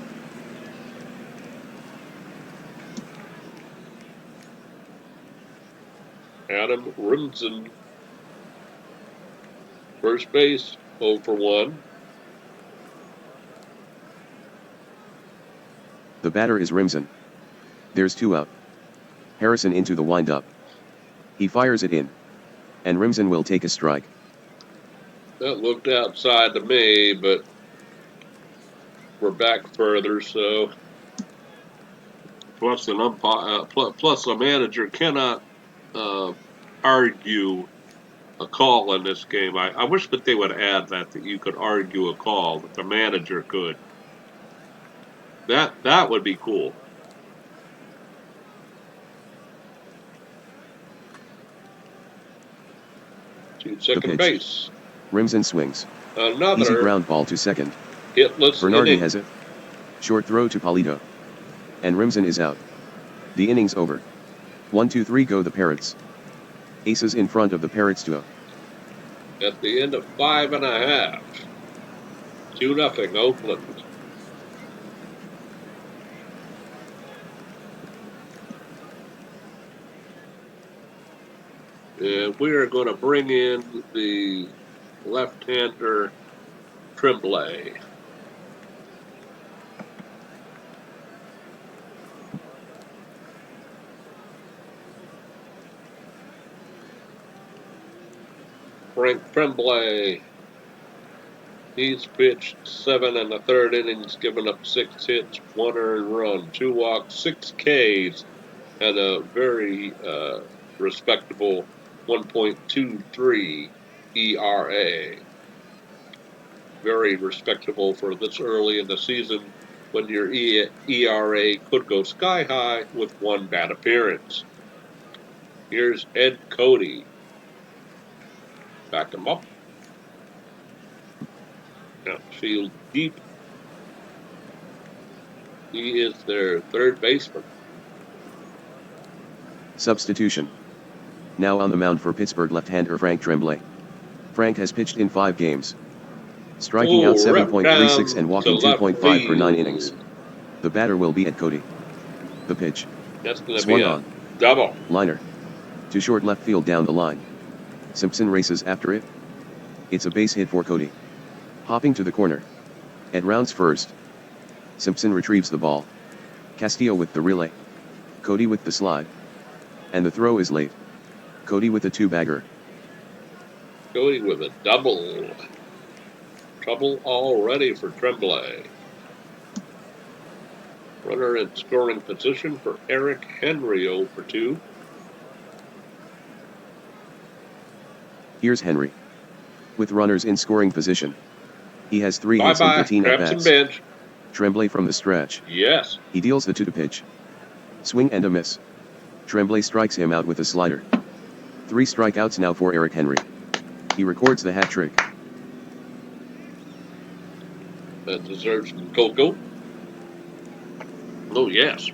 Adam Rimson, first base, 0 for 1. The batter is Rimson. There's 2 out. Harrison into the windup. He fires it in. And Rimson will take a strike. That looked outside to me, but we're back further, so. Plus, an umpire, plus a manager cannot argue a call in this game. I wish that they would add that you could argue a call, that the manager could. That would be cool. To second base. Rimson swings. Another easy ground ball to second. hitless Bernardi inning. has it. Short throw to Polito. And Rimson is out. The inning's over. 1-2-3 go the Parrots. Aces in front of the Parrots 2-0. At the end of 5.5. 2-0 Oakland. And we are going to bring in the left-hander Tremblay. Frank Tremblay. He's pitched 7 1/3 innings, given up 6 hits, 1 earned run, 2 walks, 6 Ks, and a very respectable 1.23 ERA. Very respectable for this early in the season when your ERA could go sky high with 1 bad appearance. Here's Ed Cody. Back him up. Outfield deep. He is their third baseman. Substitution. Now on the mound for Pittsburgh left-hander Frank Tremblay. Frank has pitched in 5 games. Striking out 7.36 and walking 2.5 per 9 innings. The batter will be Ed Cody. The pitch. That's going to Swung be a on. double. Liner. To short left field down the line. Simpson races after it. It's a base hit for Cody. Hopping to the corner. Ed rounds first. Simpson retrieves the ball. Castillo with the relay. Cody with the slide. And the throw is late. Cody with a 2-bagger. Cody with a double. Trouble already for Tremblay. Runner in scoring position for Eric Henry, 0 for 2. Here's Henry. With runners in scoring position. He has 3 hits and 15 at-bats. Bench. Tremblay from the stretch. Yes. He deals the 2 to pitch. Swing and a miss. Tremblay strikes him out with a slider. 3 strikeouts now for Eric Henry. He records the hat trick. That deserves some cocoa. Oh, yes.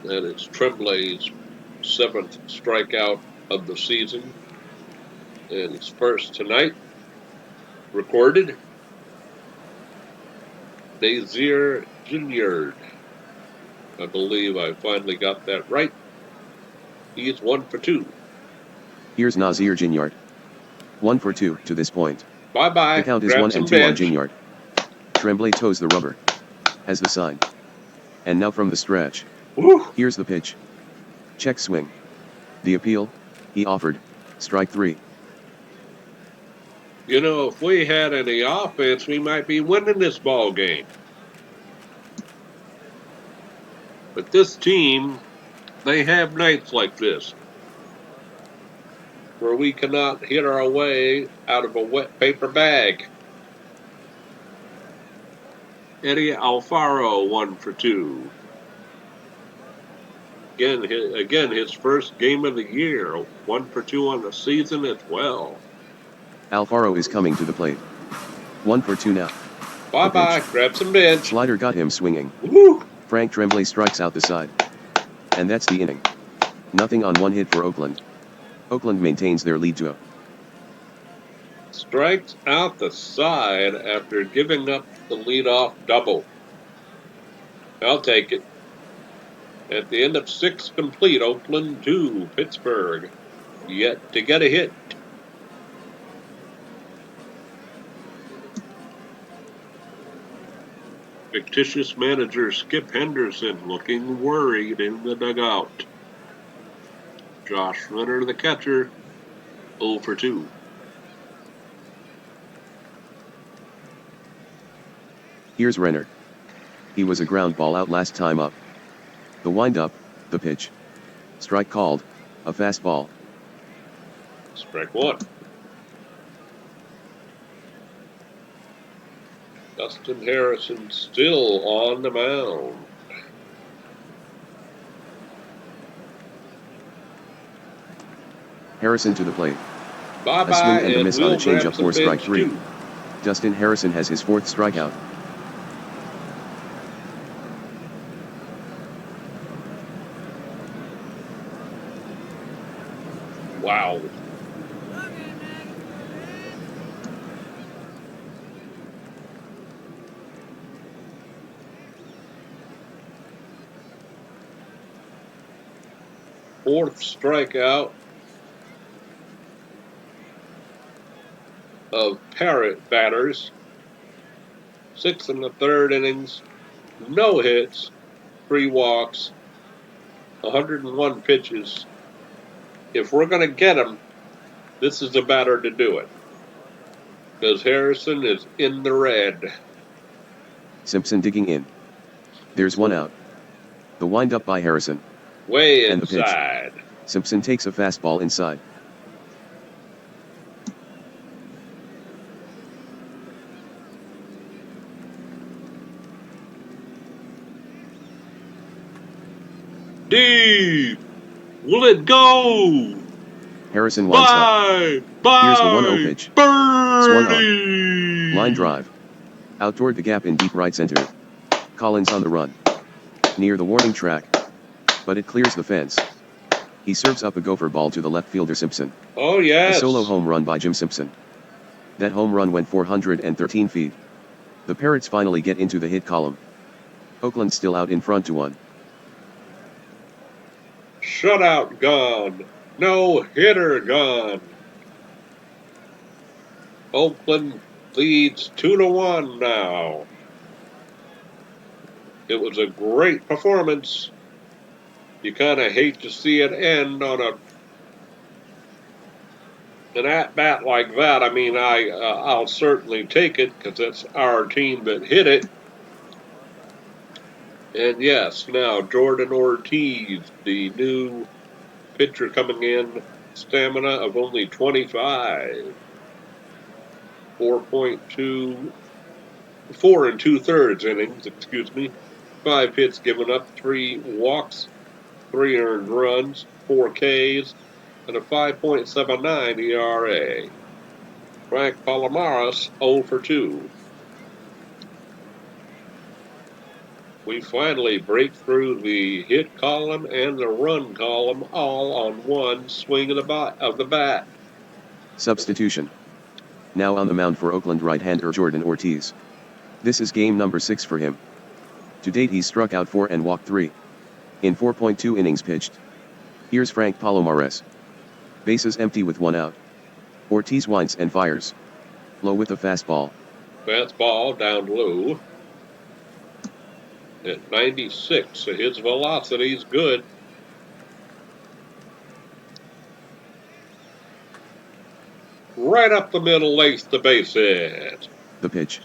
That is Tremblay's 7th strikeout of the season. And his first tonight. Recorded. Nazir Ginyard. I believe I finally got that right. He is 1 for 2. Here's Nazir Ginyard. 1 for 2 to this point. Bye-bye. The count is Grab 1 some and 2 on bench. Ginyard. Tremblay toes the rubber. Has the sign. And now from the stretch. Woo. Here's the pitch. Check swing. The appeal. He offered. Strike 3. You know, if we had any offense, we might be winning this ball game. But this team, they have nights like this, where we cannot hit our way out of a wet paper bag. Eddie Alfaro 1 for 2. Again, his first game of the year, 1 for 2 on the season as well. Alfaro is coming to the plate. 1 for 2 now. Bye-bye. Grab some bench. Slider got him swinging. Woo. Frank Tremblay strikes out the side. And that's the inning. Nothing on 1 hit for Oakland. Oakland maintains their lead to a. Strikes out the side after giving up the leadoff double. I'll take it. At the end of 6 complete, Oakland 2, Pittsburgh yet to get a hit. Fictitious manager Skip Henderson looking worried in the dugout. Josh Renner, the catcher, 0 for 2. Here's Renner. He was a ground ball out last time up. The windup, the pitch. Strike called, a fastball. Strike 1. Dustin Harrison still on the mound. Harrison to the plate. Bye-bye, A swing and a miss on a we'll grab changeup some for strike bench 3. too. Dustin Harrison has his 4th strikeout. Wow. Fourth strikeout of Parrot batters. 6 in the 3rd innings. No hits, 3 walks, 101 pitches. If we're going to get him, this is the batter to do it. Because Harrison is in the red. Simpson digging in. There's 1 out. The windup by Harrison. Way And the pitch. inside. Simpson takes a fastball inside. Deep. Will it go? Harrison winds up. Bye. Here's the 1-0 pitch. Swung on. Line drive. Out toward the gap in deep right center. Collins on the run. Near the warning track. But it clears the fence. He serves up a gopher ball to the left fielder Simpson. Oh, yes. A solo home run by Jim Simpson. That home run went 413 feet. The Parrots finally get into the hit column. Oakland still out in front 2-1. Shutout gone. No hitter gone. Oakland leads 2-1 now. It was a great performance. You kind of hate to see it end on an at-bat like that. I mean, I'll certainly take it because it's our team that hit it. And yes, now Jordan Ortiz, the new pitcher coming in, stamina of only 25. 4 and 2/3 innings, 5 hits given up, 3 walks, 3 earned runs, 4 Ks, and a 5.79 ERA. Frank Palomares 0 for 2. We finally break through the hit column and the run column all on one swing of the bat. Substitution. Now on the mound for Oakland right-hander Jordan Ortiz. This is game number 6 for him. To date he's struck out 4 and walked 3. In 4.2 innings pitched. Here's Frank Palomares. Bases empty with 1 out. Ortiz winds and fires. Low with a fastball. Fastball down low. At 96, so his velocity is good. Right up the middle, lace the base hit. The pitch.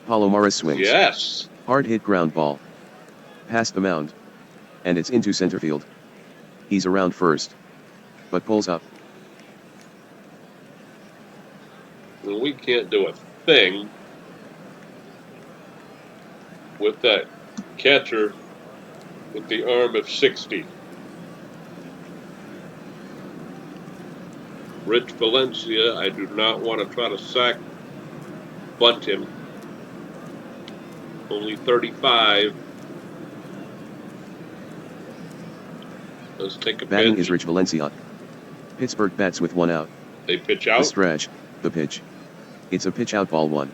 Palomares swings. Yes. Hard hit ground ball. Past the mound. And it's into center field. He's around first. But pulls up. Well, we can't do a thing with that catcher with the arm of 60. Rich Valencia, I do not want to try to bunt him. Only 35. Let's take a Batting pitch. is Rich Valencia. Pittsburgh bats with 1 out. They pitch out. The stretch. The pitch. It's a pitch out, ball 1.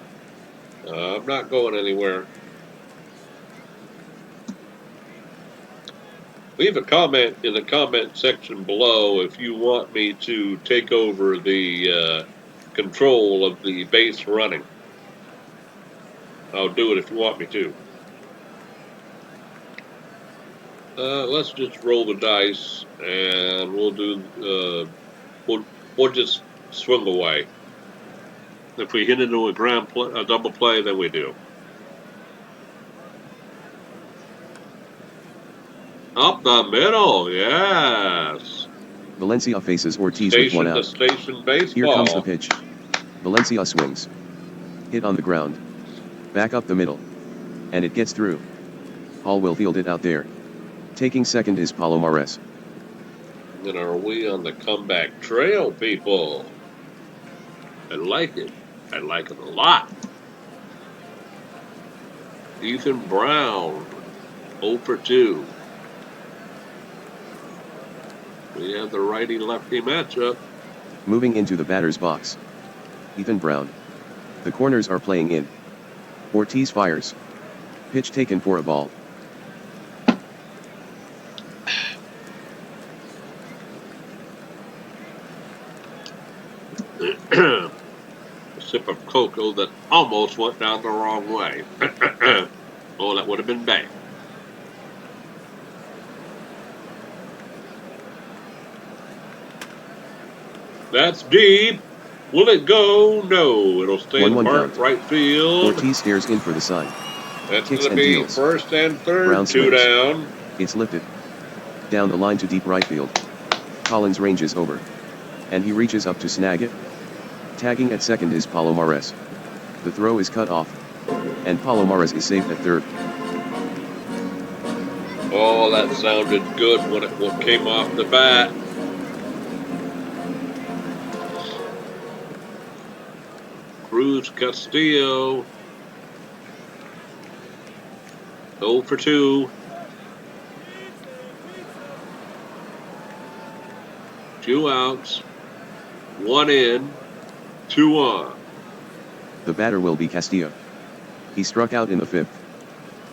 I'm not going anywhere. Leave a comment in the comment section below if you want me to take over the control of the base running. I'll do it if you want me to. Let's just roll the dice and we'll do. We'll just swing away. If we hit into a double play, then we do. Up the middle, yes. Valencia faces Ortiz with 1 out. Station baseball. Here comes the pitch. Valencia swings. Hit on the ground. Back up the middle. And it gets through. Hall will field it out there. Taking second is Palomares. And are we on the comeback trail, people? I like it. I like it a lot. Ethan Brown, 0 for 2. We have the righty-lefty matchup. Moving into the batter's box. Ethan Brown. The corners are playing in. Ortiz fires. Pitch taken for a ball. A sip of cocoa that almost went down the wrong way. Oh, that would have been bad. That's deep. Will it go? No. It'll stay in marked right field. Ortiz stares in for the sign. That's going to be deals. First and third. Brown 2 down. It's lifted. Down the line to deep right field. Collins ranges over. And he reaches up to snag it. Tagging at second is Palomares. The throw is cut off. And Palomares is safe at third. Oh, that sounded good when it came off the bat. Cruz Castillo. 0 for 2. 2 outs. 1 in. 2 on. The batter will be Castillo. He struck out in the 5th.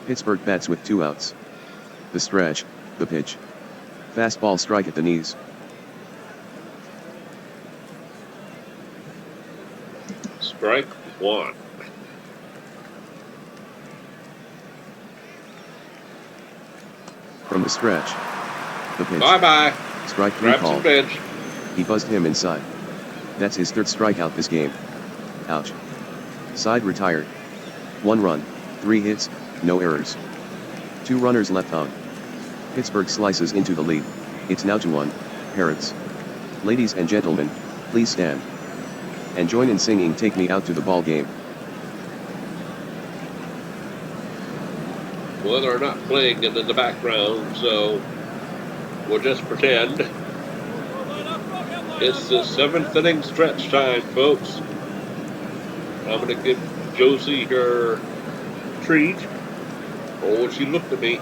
Pittsburgh bats with 2 outs. The stretch, the pitch. Fastball strike at the knees. Strike 1. From the stretch. The pitch. Bye-bye. Strike 3 Grab call. some bench. He buzzed him inside. That's his 3rd strikeout this game. Ouch. Side retired. 1 run, 3 hits, no errors. 2 runners left on. Pittsburgh slices into the lead. It's now 2-1, Parrots. Ladies and gentlemen, please stand. And join in singing "Take Me Out to the Ball Game." Well, they're not playing it in the background, so we'll just pretend. It's the 7th inning stretch time, folks. I'm going to give Josie her treat. Oh, she looked at me.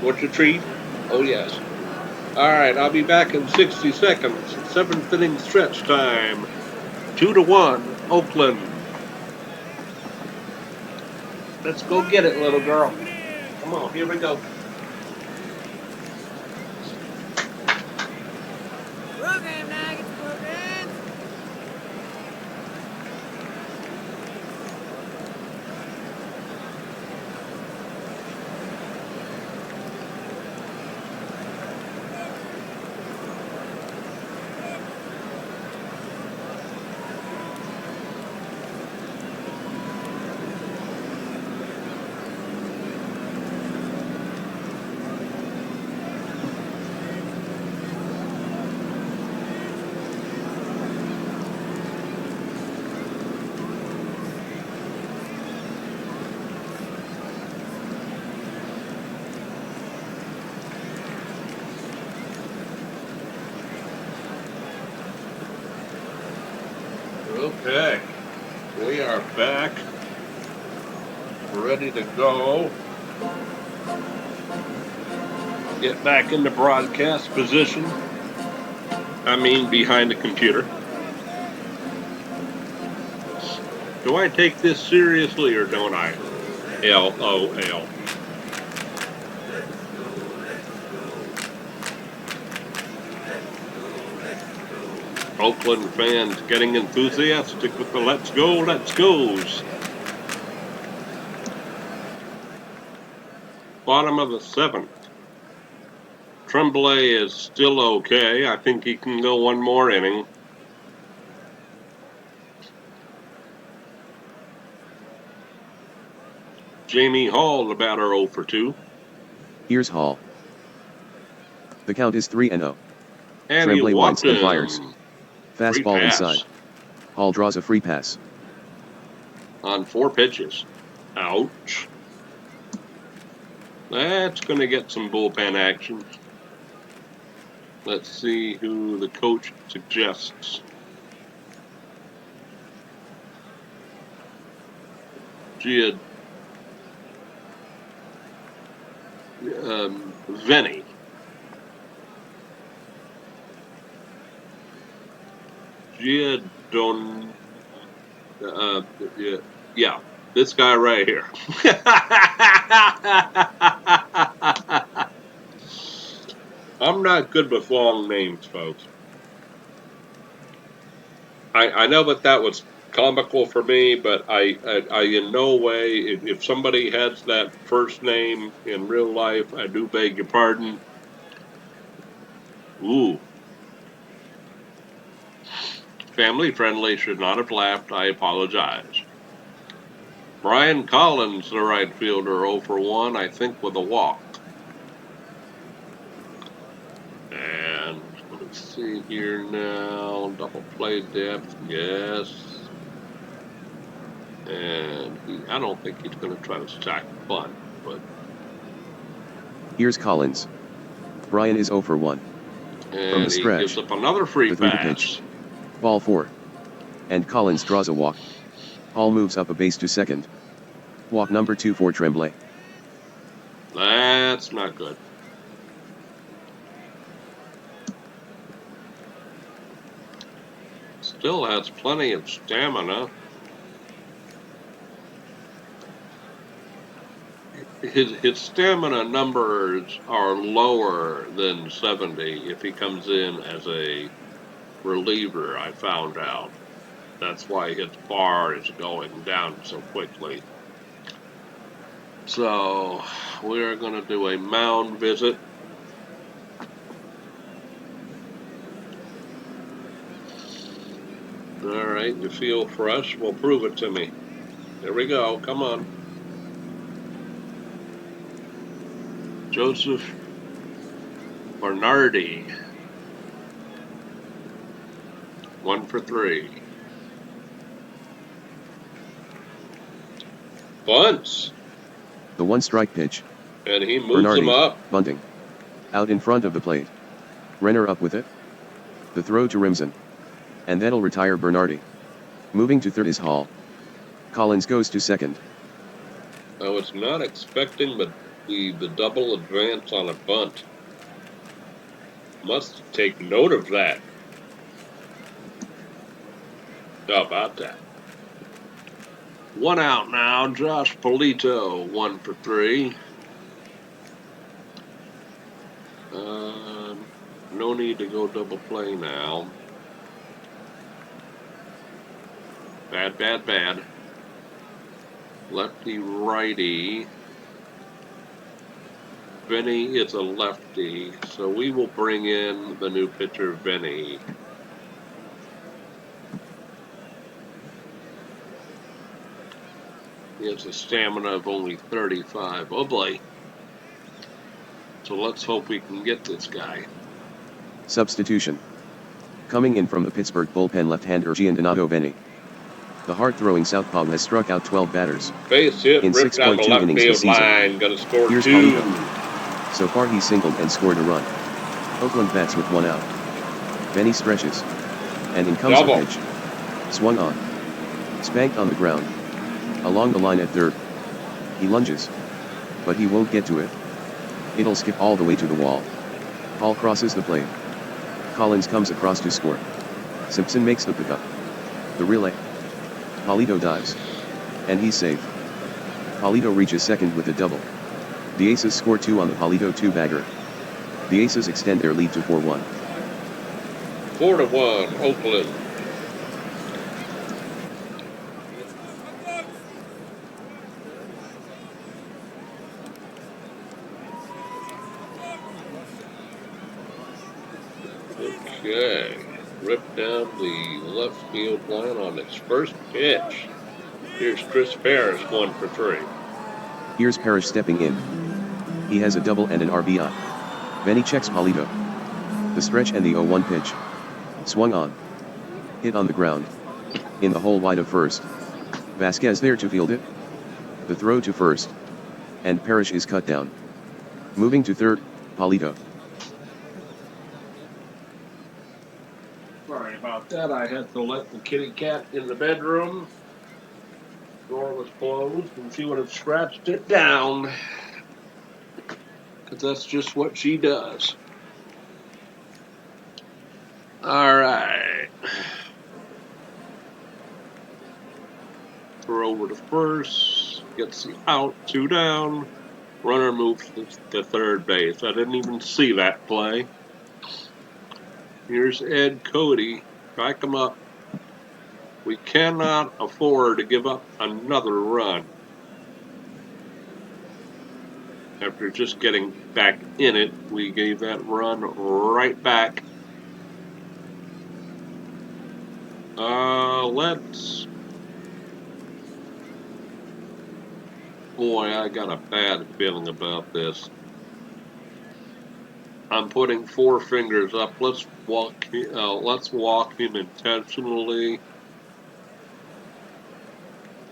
What's your treat? Oh, yes. All right, I'll be back in 60 seconds. 7th inning stretch time. 2-1, Oakland. Let's go get it, little girl. Come on, here we go. Program, Nuggets, program. Okay, we are back, ready to go. Get back into broadcast position. I mean, behind the computer. Do I take this seriously or don't I? LOL. Oakland fans getting enthusiastic with the let's goes. Bottom of the 7th. Tremblay is still okay. I think he can go one more inning. Jamie Hall, the batter, 0 for 2. Here's Hall. The count is 3-0. And Tremblay he winds walked and fires. him. Fastball inside. Hall draws a free pass. On 4 pitches. Ouch. That's going to get some bullpen action. Let's see who the coach suggests. Venny. Yeah, this guy right here. I'm not good with long names, folks. I know that was comical for me, but I in no way, if somebody has that first name in real life, I do beg your pardon. Ooh. Family friendly, should not have laughed. I apologize. Brian Collins, the right fielder, 0 for 1, I think with a walk. And let's see here now. Double play depth, yes. And I don't think he's going to try to stack bunt, but. Here's Collins. Brian is 0 for 1. And From the he stretch, gives up another free the 3 pass. pitch. Ball 4. And Collins draws a walk. Hall moves up a base to second. Walk number 2 for Tremblay. That's not good. Still has plenty of stamina. His stamina numbers are lower than 70 if he comes in as a reliever, I found out. That's why his bar is going down so quickly. So we're going to do a mound visit. All right, you feel fresh? Well, prove it to me. Here we go. Come on. Joseph Bernardi. 1 for 3. Bunts. The 1-strike pitch. And he moves Bernardi, him up. bunting. Out in front of the plate. Renner up with it. The throw to Rimson. And that'll retire Bernardi. Moving to third is Hall. Collins goes to second. I was not expecting the double advance on a bunt. Must take note of that. How about that? 1 out now. Josh Polito, 1 for 3. No need to go double play now. Bad. Lefty, righty. Vinny is a lefty, so we will bring in the new pitcher, Vinny. He has a stamina of only 35. Oh boy. So let's hope we can get this guy. Substitution. Coming in from the Pittsburgh bullpen left-hander Giandonato Benny. The hard-throwing southpaw has struck out 12 batters. Base hit, in ripped down the 6.2 left innings field this season. line. Gonna score Here's 2. Polito. So far he's singled and scored a run. Oakland bats with 1 out. Benny stretches. And in comes Double. the pitch. Swung on. Spanked on the ground. Along the line at third. He lunges. But he won't get to it. It'll skip all the way to the wall. Hall crosses the plate. Collins comes across to score. Simpson makes the pickup. The relay. Polito dives. And he's safe. Polito reaches second with a double. The Aces score 2 on the Polito 2-bagger. The Aces extend their lead to 4-1. 4-1, Oakland. Okay, ripped down the left field line on its first pitch. Here's Chris Parrish, 1 for 3. Here's Parrish stepping in. He has a double and an RBI. Benny checks Polito. The stretch and the 0-1 pitch. Swung on. Hit on the ground. In the hole wide of first. Vasquez there to field it. The throw to first. And Parrish is cut down. Moving to third, Polito. Sorry about that. I had to let the kitty cat in the bedroom. Door was closed and she would have scratched it down. Because that's just what she does. All right. Throw over to first. Gets the out. 2 down. Runner moves to third base. I didn't even see that play. Here's Ed Cody. Back him up. We cannot afford to give up another run. After just getting back in it, we gave that run right back. Let's... Boy, I got a bad feeling about this. I'm putting 4 fingers up. Let's walk him intentionally.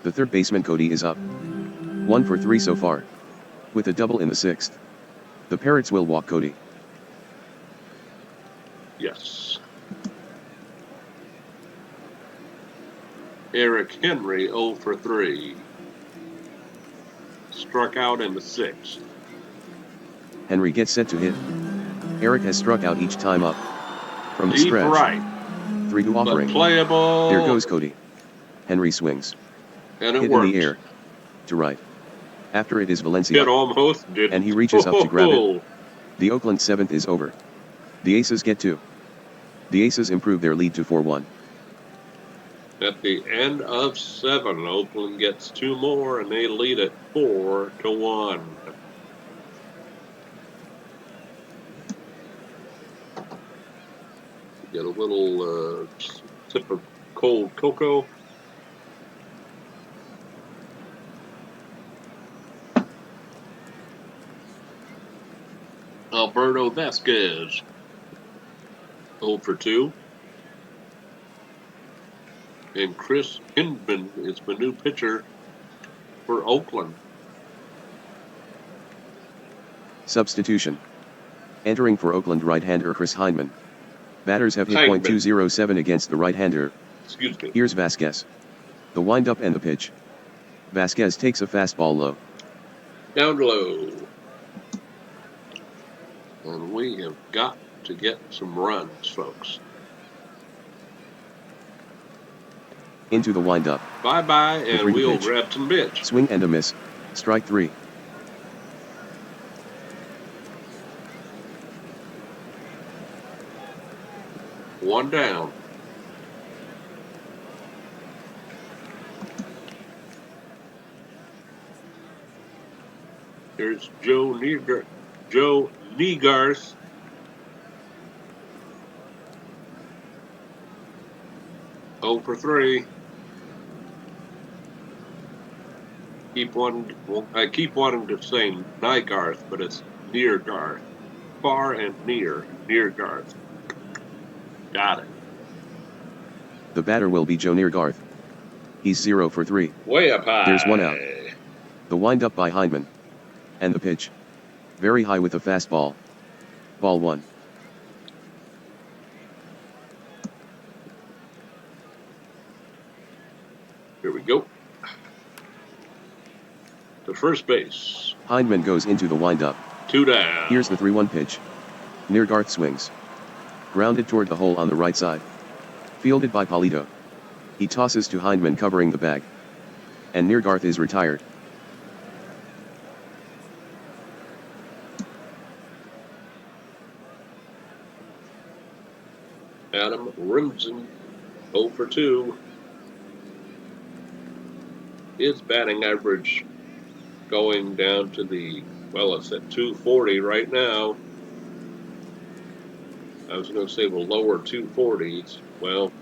The third baseman Cody is up. 1 for 3 so far. With a double in the 6th. The Parrots will walk Cody. Yes. Eric Henry 0 for 3. Struck out in the 6th. Henry gets set to hit. Eric has struck out each time up. From the Deep stretch. right. 3-2 offering. But playable. There goes Cody. Henry swings. And it Hit worked. in the air. To right. After it is Valencia. It almost did. And he reaches up to grab it. The Oakland 7th is over. The Aces get 2. The Aces improve their lead to 4-1. At the end of 7, Oakland gets 2 more, and they lead it 4-1. Get a little sip of cold cocoa. Alberto Vasquez, 0 for 2. And Chris Hinman is the new pitcher for Oakland. Substitution. Entering for Oakland right-hander Chris Heineman. Batters have hit Heineman. .207 against the right-hander. Excuse me. Here's Vasquez. The wind-up and the pitch. Vasquez takes a fastball low. Down low. And we have got to get some runs, folks. Into the windup. Bye-bye, The and 3-2 we'll pitch. grab some bitch. Swing and a miss. Strike 3. One down. Here's Joe Niegarth. 0 for 3. I keep wanting to say Nygarth, but it's Neargarth. Far and near. Neargarth. Got it. The batter will be Joe Niegarth. He's 0 for 3. Way up high. There's one out. The windup by Hindman. And the pitch. Very high with a fastball. Ball 1. Here we go. To first base. Hindman goes into the windup. 2 down. Here's the 3-1 pitch. Niegarth swings. Grounded toward the hole on the right side. Fielded by Polito. He tosses to Hindman covering the bag. And Niegarth is retired. Adam Rimson, 0 for 2. His batting average going down to it's at 240 right now. I was going to say the lower 240s. Well,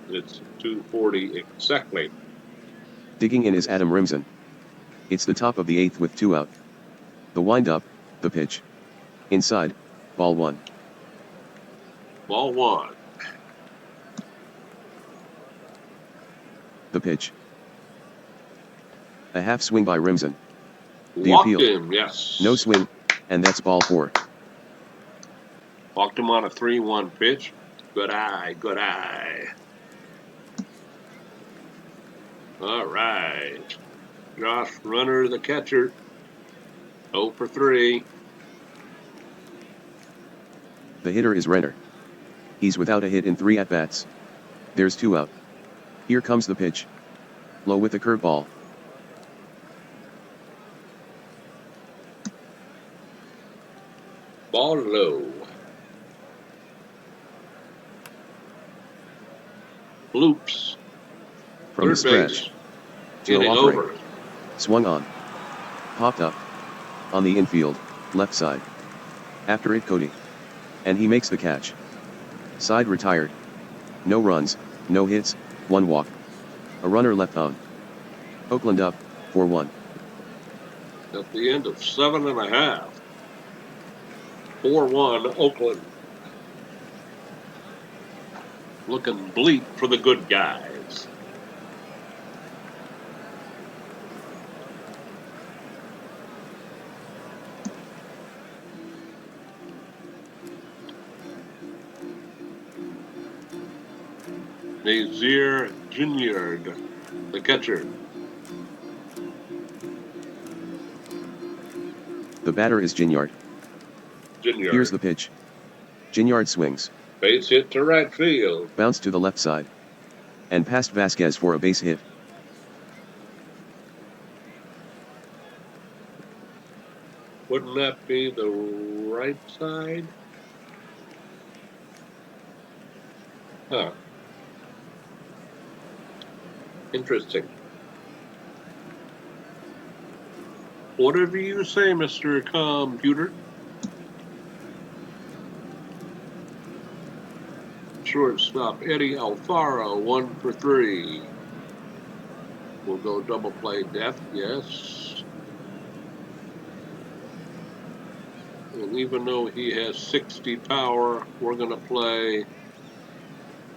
it's 240 exactly. Digging in is Adam Rimson. It's the top of the 8th with 2 out. The windup, the pitch. Inside, ball 1. Ball 1. The pitch. A half swing by Rimson. The Walked appeal. him, yes. No swing, and that's ball 4. Walked him on a 3-1 pitch. Good eye, good eye. All right. Josh Runner, the catcher. 0 for 3. The hitter is Renner. He's without a hit in 3 at-bats. There's 2 out. Here comes the pitch. Low with a curveball. Ball low. Loops. From the Third scratch. base. Joe Getting offering. over. Swung on. Popped up. On the infield, left side. After it Cody. And he makes the catch. Side retired. No runs, no hits, 1 walk. A runner left on. Oakland up, 4-1. At the end of 7.5. 4-1 Oakland. Looking bleak for the good guys. Nazir Ginyard, the catcher. The batter is Ginyard. Ginyard. Here's the pitch. Ginyard swings. Base hit to right field. Bounce to the left side. And past Vasquez for a base hit. Wouldn't that be the right side? Huh. Interesting. Whatever you say, Mr. Computer. Shortstop Eddie Alfaro, 1 for 3. We'll go double play depth, yes. And even though he has 60 power, we're going to play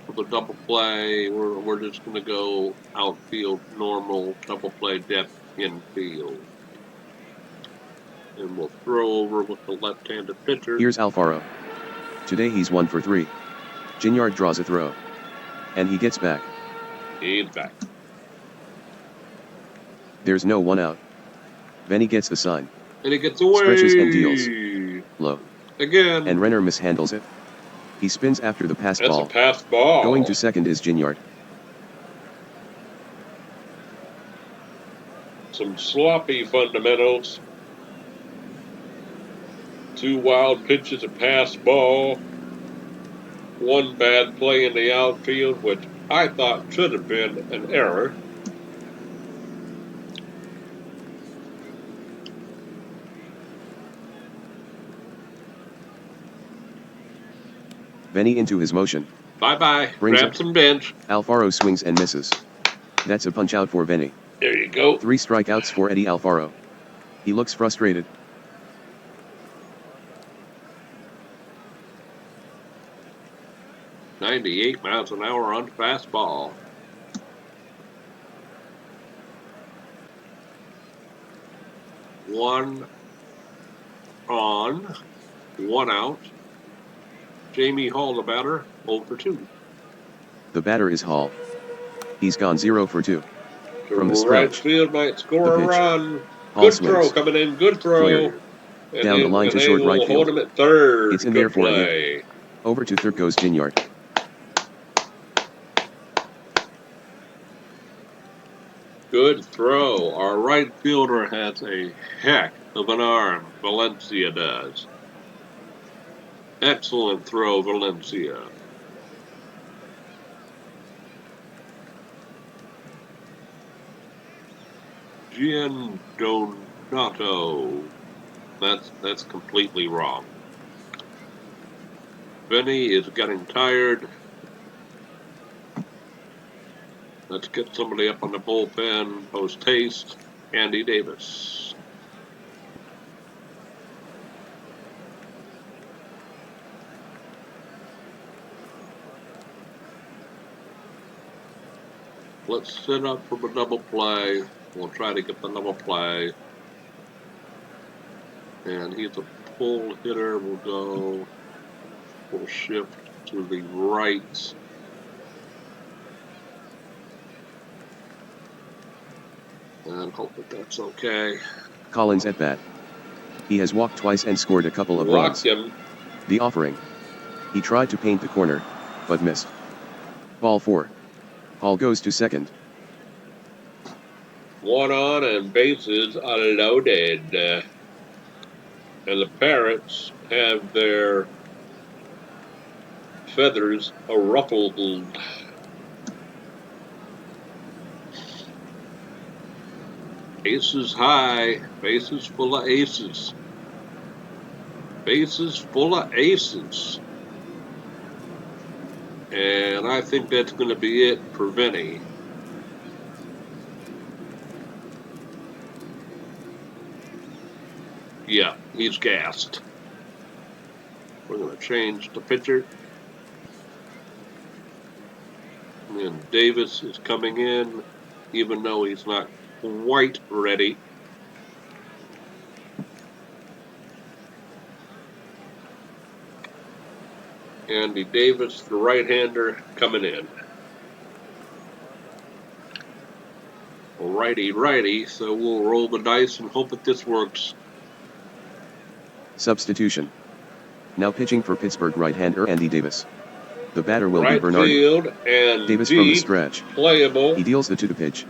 for the double play. We're just going to go outfield normal, double play depth infield. And we'll throw over with the left-handed pitcher. Here's Alfaro. Today he's 1 for 3. Ginyard draws a throw. And he gets back. He's back. There's no one out. Benny gets the sign. And he gets away. Stretches and deals. Low. Again. And Renner mishandles it. He spins after the pass That's ball. a pass ball. Going to second is Ginyard. Some sloppy fundamentals. 2 wild pitches, a pass ball. 1 bad play in the outfield, which I thought should have been an error. Benny into his motion. Bye-bye. Brings Grab it. some bench. Alfaro swings and misses. That's a punch out for Benny. There you go. 3 strikeouts for Eddie Alfaro. He looks frustrated. .98 miles an hour on fastball. One on, 1 out. Jamie Hall, the batter, 0 for 2. The batter is Hall. He's gone 0 for 2. From the right stretch. field might score a pitch. run. Hall Good swings. throw coming in. Good throw. Cleared. And Down the line to short right Hold field. him at third. It's in Good there for a hit. play. Over to third goes Ginyard. Good throw. Our right fielder has a heck of an arm. Valencia does. Excellent throw, Valencia. Giandonato. That's completely wrong. Benny is getting tired. Let's get somebody up on the bullpen. Post haste. Andy Davis. Let's set up for a double play. We'll try to get the double play. And he's a pull hitter. We'll shift to the right. And hope that that's okay. Collins at bat. He has walked twice and scored a couple of Walked runs. him. The offering. He tried to paint the corner, but missed. Ball 4. Hall goes to second. 1 on and bases are loaded. And the Parrots have their feathers ruffled. Aces high, bases full of aces. Bases full of aces. And I think that's going to be it for Vinny. Yeah, he's gassed. We're going to change the pitcher. And Davis is coming in, even though he's not quite ready. Andy Davis, the right-hander, coming in. Righty, so we'll roll the dice and hope that this works. Substitution. Now pitching for Pittsburgh right-hander Andy Davis. The batter will be Right Bernardi. field and Davis deep, from the stretch. playable. He deals the 2 to pitch.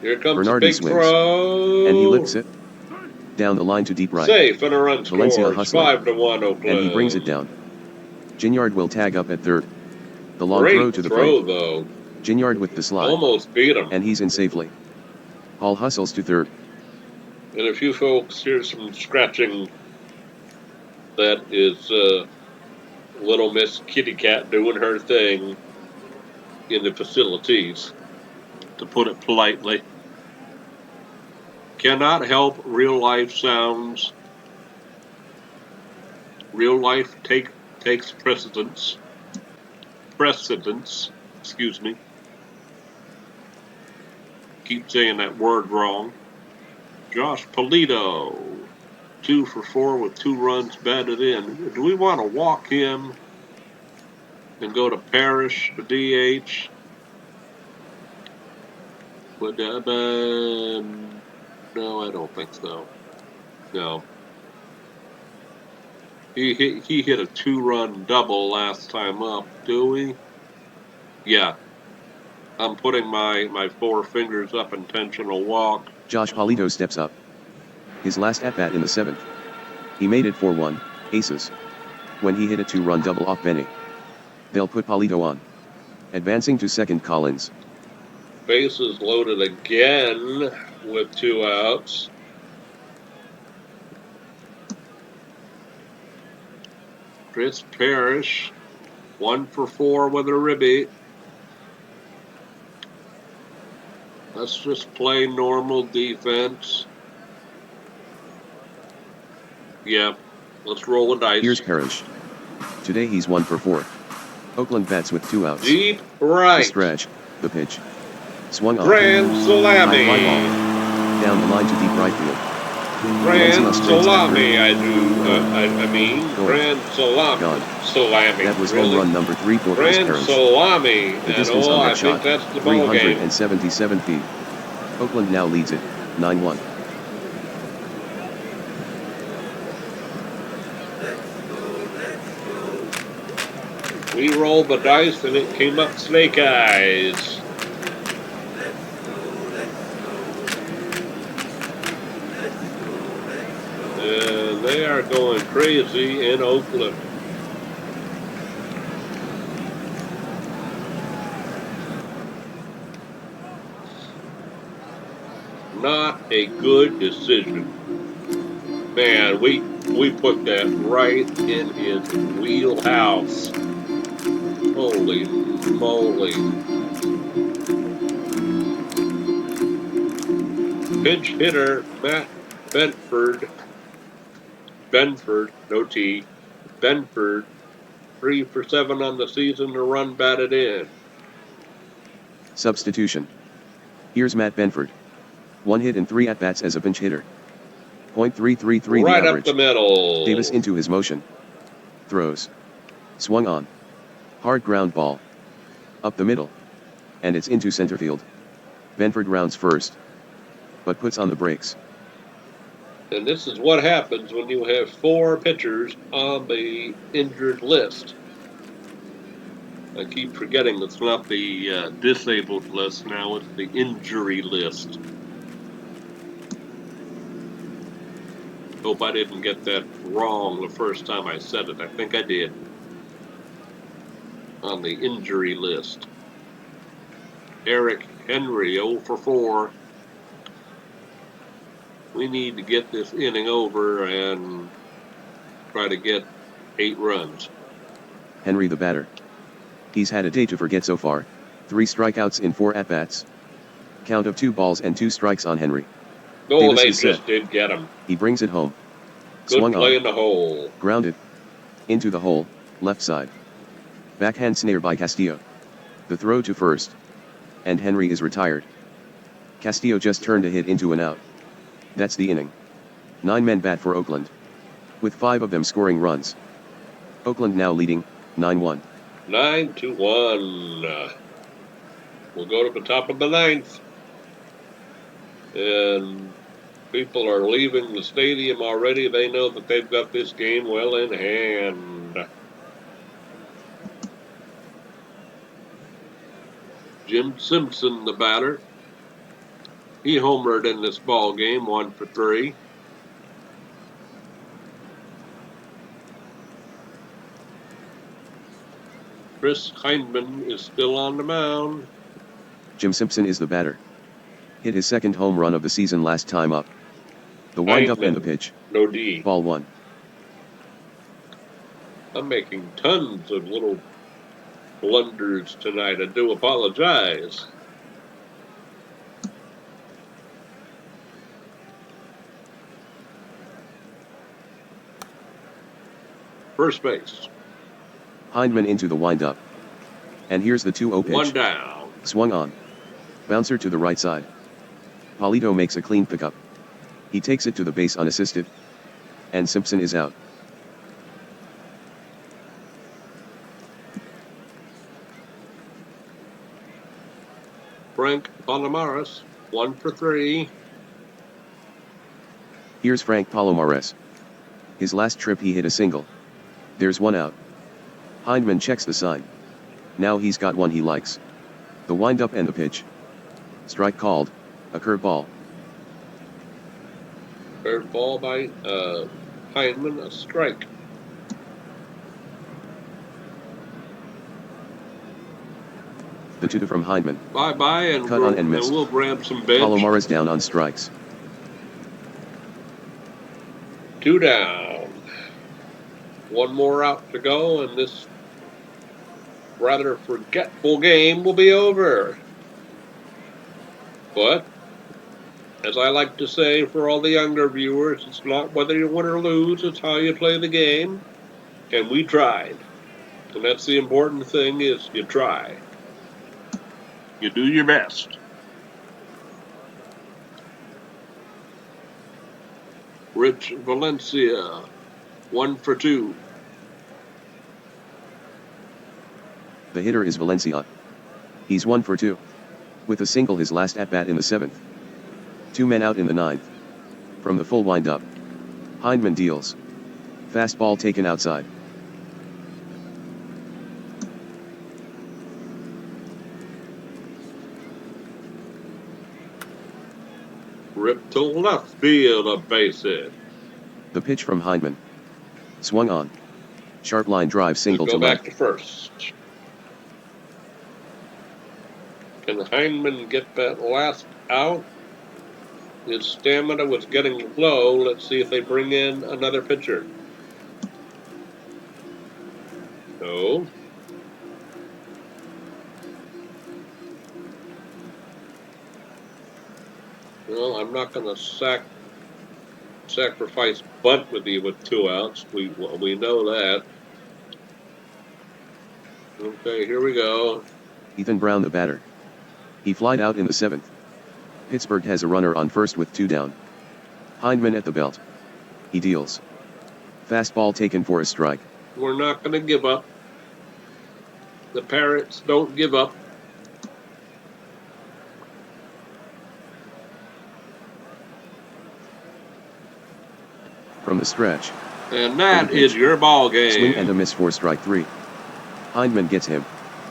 Here comes Bernardi the big swings. throw. And he lifts it. Down the line to deep right. Safe and a run Valencia scores. hustling. 5-1 Oakland. And he brings it down. Ginyard will tag up at third. The long Great throw to the throw, plate. though. Ginyard with the slide. Almost beat him. And he's in safely. Hall hustles to third. And if you folks hear some scratching, that is little Miss Kitty Cat doing her thing in the facilities, to put it politely. Cannot help real life sounds. Real life takes precedence. Excuse me. Keep saying that word wrong. Josh Polito, 2 for 4 with 2 runs batted in. Do we want to walk him and go to Parrish, the DH? But No, I don't think so. No. He hit a 2-run double last time up, do we? Yeah. I'm putting my 4 fingers up, intentional walk. Josh Polito steps up. His last at-bat in the 7th. He made it 4-1, Aces. When he hit a 2-run double off Benny. They'll put Polito on. Advancing to second, Collins. Bases loaded again with 2 outs. Chris Parrish, 1 for 4 with a ribby. Let's just play normal defense. Yep. Let's roll a dice. Here's Parrish. Today he's 1 for 4. Oakland bats with 2 outs. Deep right. The stretch, the pitch. Swung on. Grand salami. High fly ball. Down the line to deep right field. Grand salami, I mean. Going. Grand salami. Gone. Salami. That was really? home run number 3 for Chris Grand Parrish. salami. The distance on I that think shot, that's the ball game. 377 feet. Oakland now leads it, 9-1. We rolled the dice and it came up snake eyes. And they are going crazy in Oakland. Not a good decision. Man, we put that right in his wheelhouse. Holy moly. Pinch hitter Matt Benford, no T, Benford, 3 for 7 on the season, a run batted in. Substitution. Here's Matt Benford. 1 hit and 3 at-bats as a pinch hitter. .333 right the average. up the middle. Davis into his motion. Throws. Swung on. Hard ground ball. Up the middle. And it's into center field. Benford rounds first. But puts on the brakes. And this is what happens when you have 4 pitchers on the injured list. I keep forgetting it's not the disabled list now, it's the injury list. Hope I didn't get that wrong the first time I said it. I think I did. On the injury list. Eric Henry, 0 for 4. We need to get this inning over and try to get 8 runs. Henry the batter. He's had a day to forget so far. 3 strikeouts in 4 at-bats. Count of 2 balls and 2 strikes on Henry. Oh, Davis they is just set. did get him. He brings it home. Good Swung play on. in the hole. Grounded. Into the hole, left side. Backhand snare by Castillo. The throw to first. And Henry is retired. Castillo just turned a hit into an out. That's the inning. 9 men bat for Oakland. With 5 of them scoring runs. Oakland now leading, 9-1. 9-1. We'll go to the top of the 9th. And people are leaving the stadium already. They know that they've got this game well in hand. Jim Simpson, the batter. He homered in this ball game, 1 for 3. Chris Hindman is still on the mound. Jim Simpson is the batter. Hit his 2nd home run of the season last time up. The windup and the pitch. No D. Ball 1. I'm making tons of little blunders tonight. I do apologize. First base. Hindman into the windup. And here's the 2-0 pitch. 1 down. Swung on. Bouncer to the right side. Polito makes a clean pickup. He takes it to the base unassisted. And Simpson is out. Frank Palomares, 1 for 3. Here's Frank Palomares. His last trip he hit a single. There's one out. Hindman checks the sign. Now he's got one he likes. The windup and the pitch. Strike called, a curveball. Curveball by Hindman, a strike. The 2 from Hindman. Bye-bye, and, Cut on and missed. we'll grab some bench. Palomares down on strikes. 2 down. One more out to go, and this rather forgetful game will be over. But, as I like to say for all the younger viewers, it's not whether you win or lose, it's how you play the game. And we tried. And that's the important thing, is you try. You do your best. Rich Valencia, 1 for 2. The hitter is Valencia. He's 1 for 2. With a single his last at-bat in the 7th. 2 men out in the 9th. From the full windup. Hindman deals. Fastball taken outside. Ripped to left field, a base hit. The pitch from Hindman. Swung on. Sharp line drive single to Go back left. to first. Can Hindman get that last out? His stamina was getting low. Let's see if they bring in another pitcher. No. Well, I'm not going to sacrifice bunt with you with 2 outs. We know that. Okay, here we go. Ethan Brown the batter. He flied out in the 7th. Pittsburgh has a runner on first with 2 down. Hindman at the belt. He deals. Fastball taken for a strike. We're not going to give up. The Parrots don't give up. From the stretch. And that is your ball game. Swing and a miss for strike 3. Hindman gets him.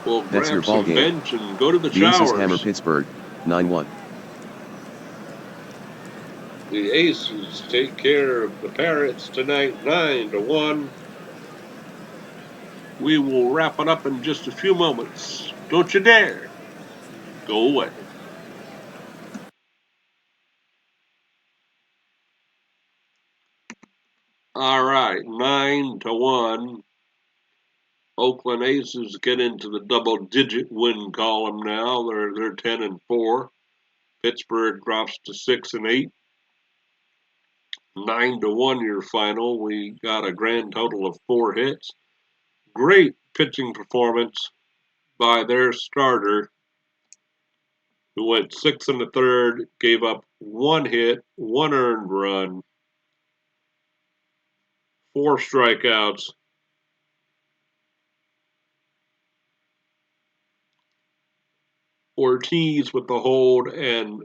We'll That's grab your ball some game. bench and go to the The Aces showers. hammer Pittsburgh, 9-1. The Aces take care of the Parrots tonight, 9-1. We will wrap it up in just a few moments. Don't you dare go away. All right, 9-1. Oakland Aces get into the double-digit win column now. They're 10-4. Pittsburgh drops to 6-8. 9-1 your final. We got a grand total of 4 hits. Great pitching performance by their starter, who went 6 1/3, gave up 1 hit, 1 earned run, 4 strikeouts. Ortiz with the hold, and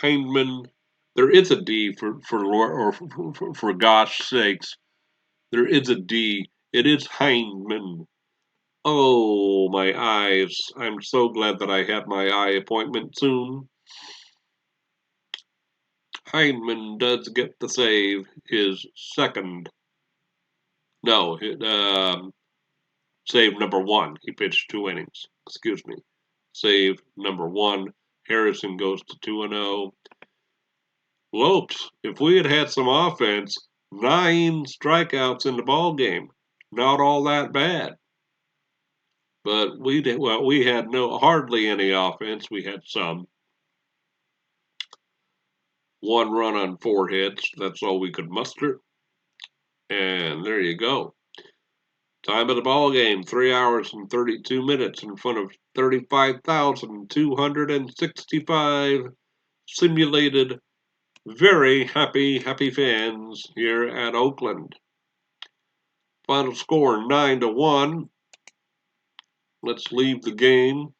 Hindman. There is a D for gosh sakes. There is a D. It is Hindman. Oh, my eyes. I'm so glad that I had my eye appointment soon. Hindman does get the save, his second. No, save number 1. He pitched 2 innings. Excuse me. Save number 1. Harrison goes to 2-0. Lopes, if we had had some offense, 9 strikeouts in the ball game. Not all that bad. But we had hardly any offense. We had some. 1 run on 4 hits. That's all we could muster. And there you go. Time of the ball game, 3 hours and 32 minutes in front of 35,265 simulated, very happy fans here at Oakland. Final score 9-1. Let's leave the game.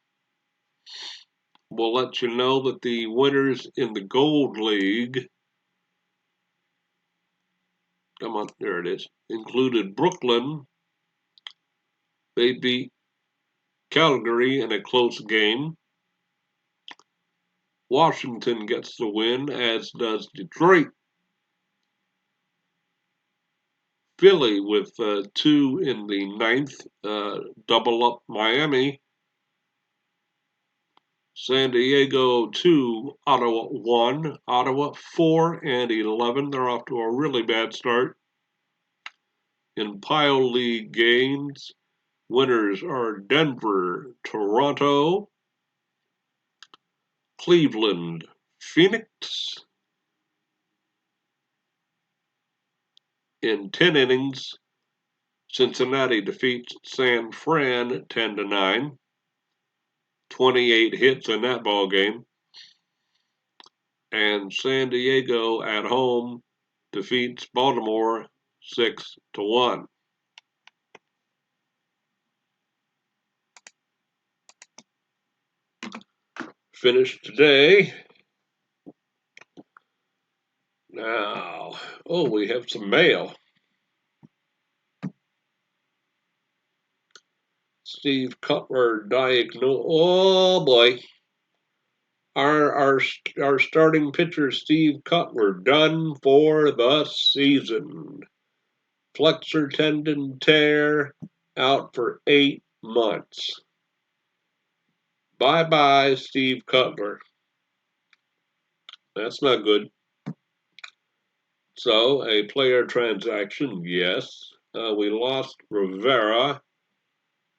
We'll let you know that the winners in the Gold League come on, there it is, included Brooklyn. They beat Calgary in a close game. Washington gets the win, as does Detroit. Philly with 2 in the ninth, double up Miami. San Diego 2, Ottawa 1. Ottawa 4 and 11. They're off to a really bad start. In Pile League games, winners are Denver, Toronto, Cleveland, Phoenix. In 10 innings, Cincinnati defeats San Fran 10-9. 28 hits in that ball game. And San Diego at home defeats Baltimore 6-1. Finished today. Now, oh, we have some mail. Steve Cutler diagnosed. Oh boy, our starting pitcher Steve Cutler done for the season. Flexor tendon tear, out for 8 months. Bye bye, Steve Cutler. That's not good. So, a player transaction, yes. We lost Rivera,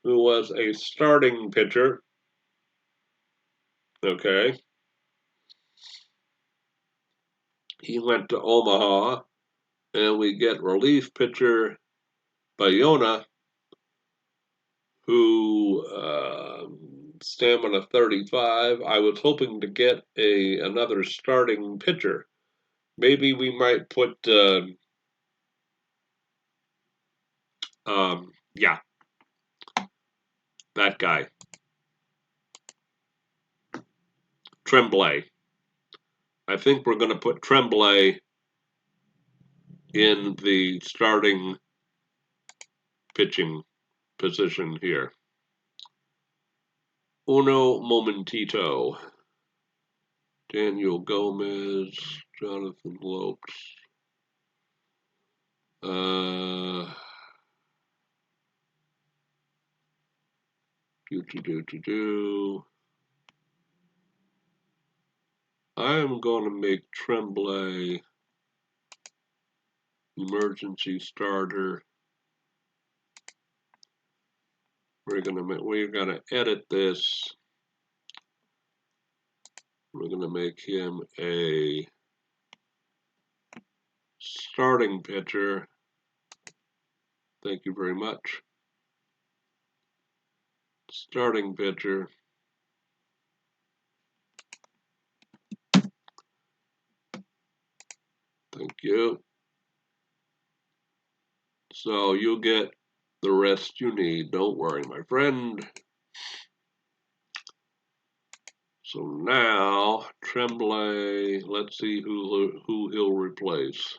who was a starting pitcher. Okay. He went to Omaha, and we get relief pitcher Bayona, who stamina 35. I was hoping to get another starting pitcher. Maybe we might put yeah, that guy, Tremblay. I think we're going to put Tremblay in the starting pitching position here. Uno momentito. Daniel Gomez, Jonathan Lopes. I'm going to make Tremblay emergency starter. We're gonna edit this. We're gonna make him a starting pitcher. Thank you very much. Starting pitcher. Thank you. So you'll get the rest you need. Don't worry, my friend. So now, Tremblay, let's see who he'll replace.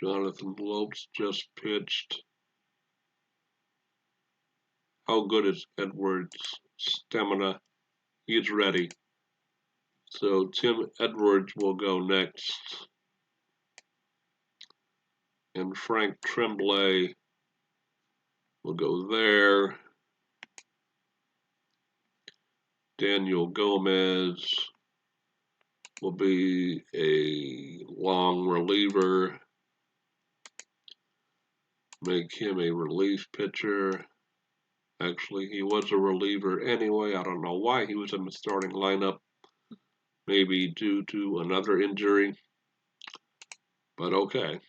Jonathan Lopes just pitched. How good is Edwards' stamina? He's ready. So Tim Edwards will go next. And Frank Tremblay will go there. Daniel Gomez will be a long reliever. Make him a relief pitcher. Actually, he was a reliever anyway. I don't know why he was in the starting lineup. Maybe due to another injury. But okay.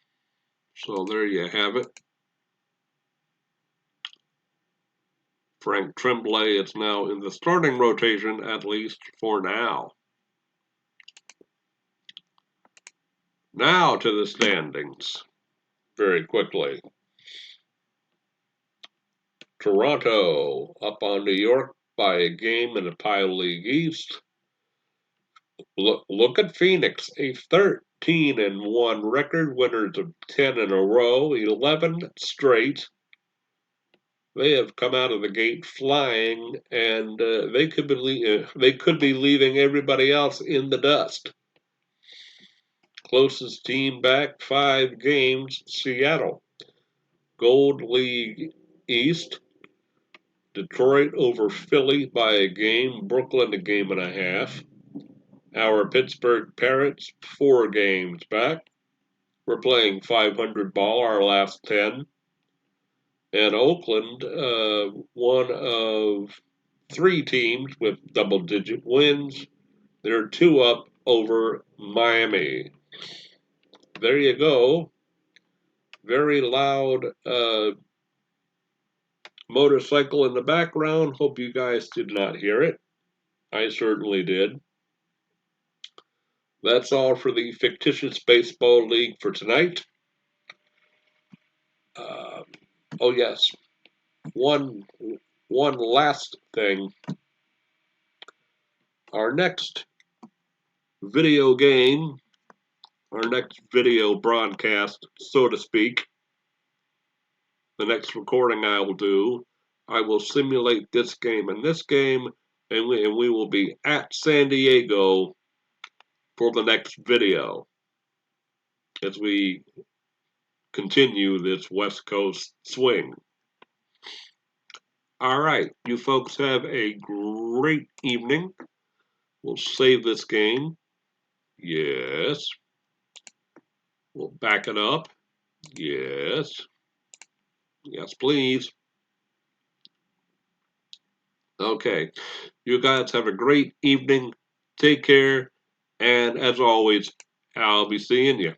So there you have it. Frank Tremblay is now in the starting rotation, at least for now. Now to the standings. Very quickly. Toronto up on New York by a game in the Pile League East. Look at Phoenix, a 13-1 record, winners of 10 in a row, 11 straight. They have come out of the gate flying, and they could be leaving everybody else in the dust. Closest team back 5 games, Seattle. Gold League East, Detroit over Philly by a game, Brooklyn a game and a half. Our Pittsburgh Parrots 4 games back. We're playing 500 ball our last 10. And Oakland, one of 3 teams with double-digit wins. They're 2 up over Miami. There you go. Very loud motorcycle in the background. Hope you guys did not hear it. I certainly did. That's all for the fictitious baseball league for tonight. Oh yes, one last thing. Our next video game, our next video broadcast, so to speak, the next recording I will simulate this game and this game, and we will be at San Diego for the next video as we continue this West Coast swing. All right, you folks have a great evening. We'll save this game. Yes. We'll back it up. Yes. Yes, please. Okay. You guys have a great evening. Take care. And as always, I'll be seeing you.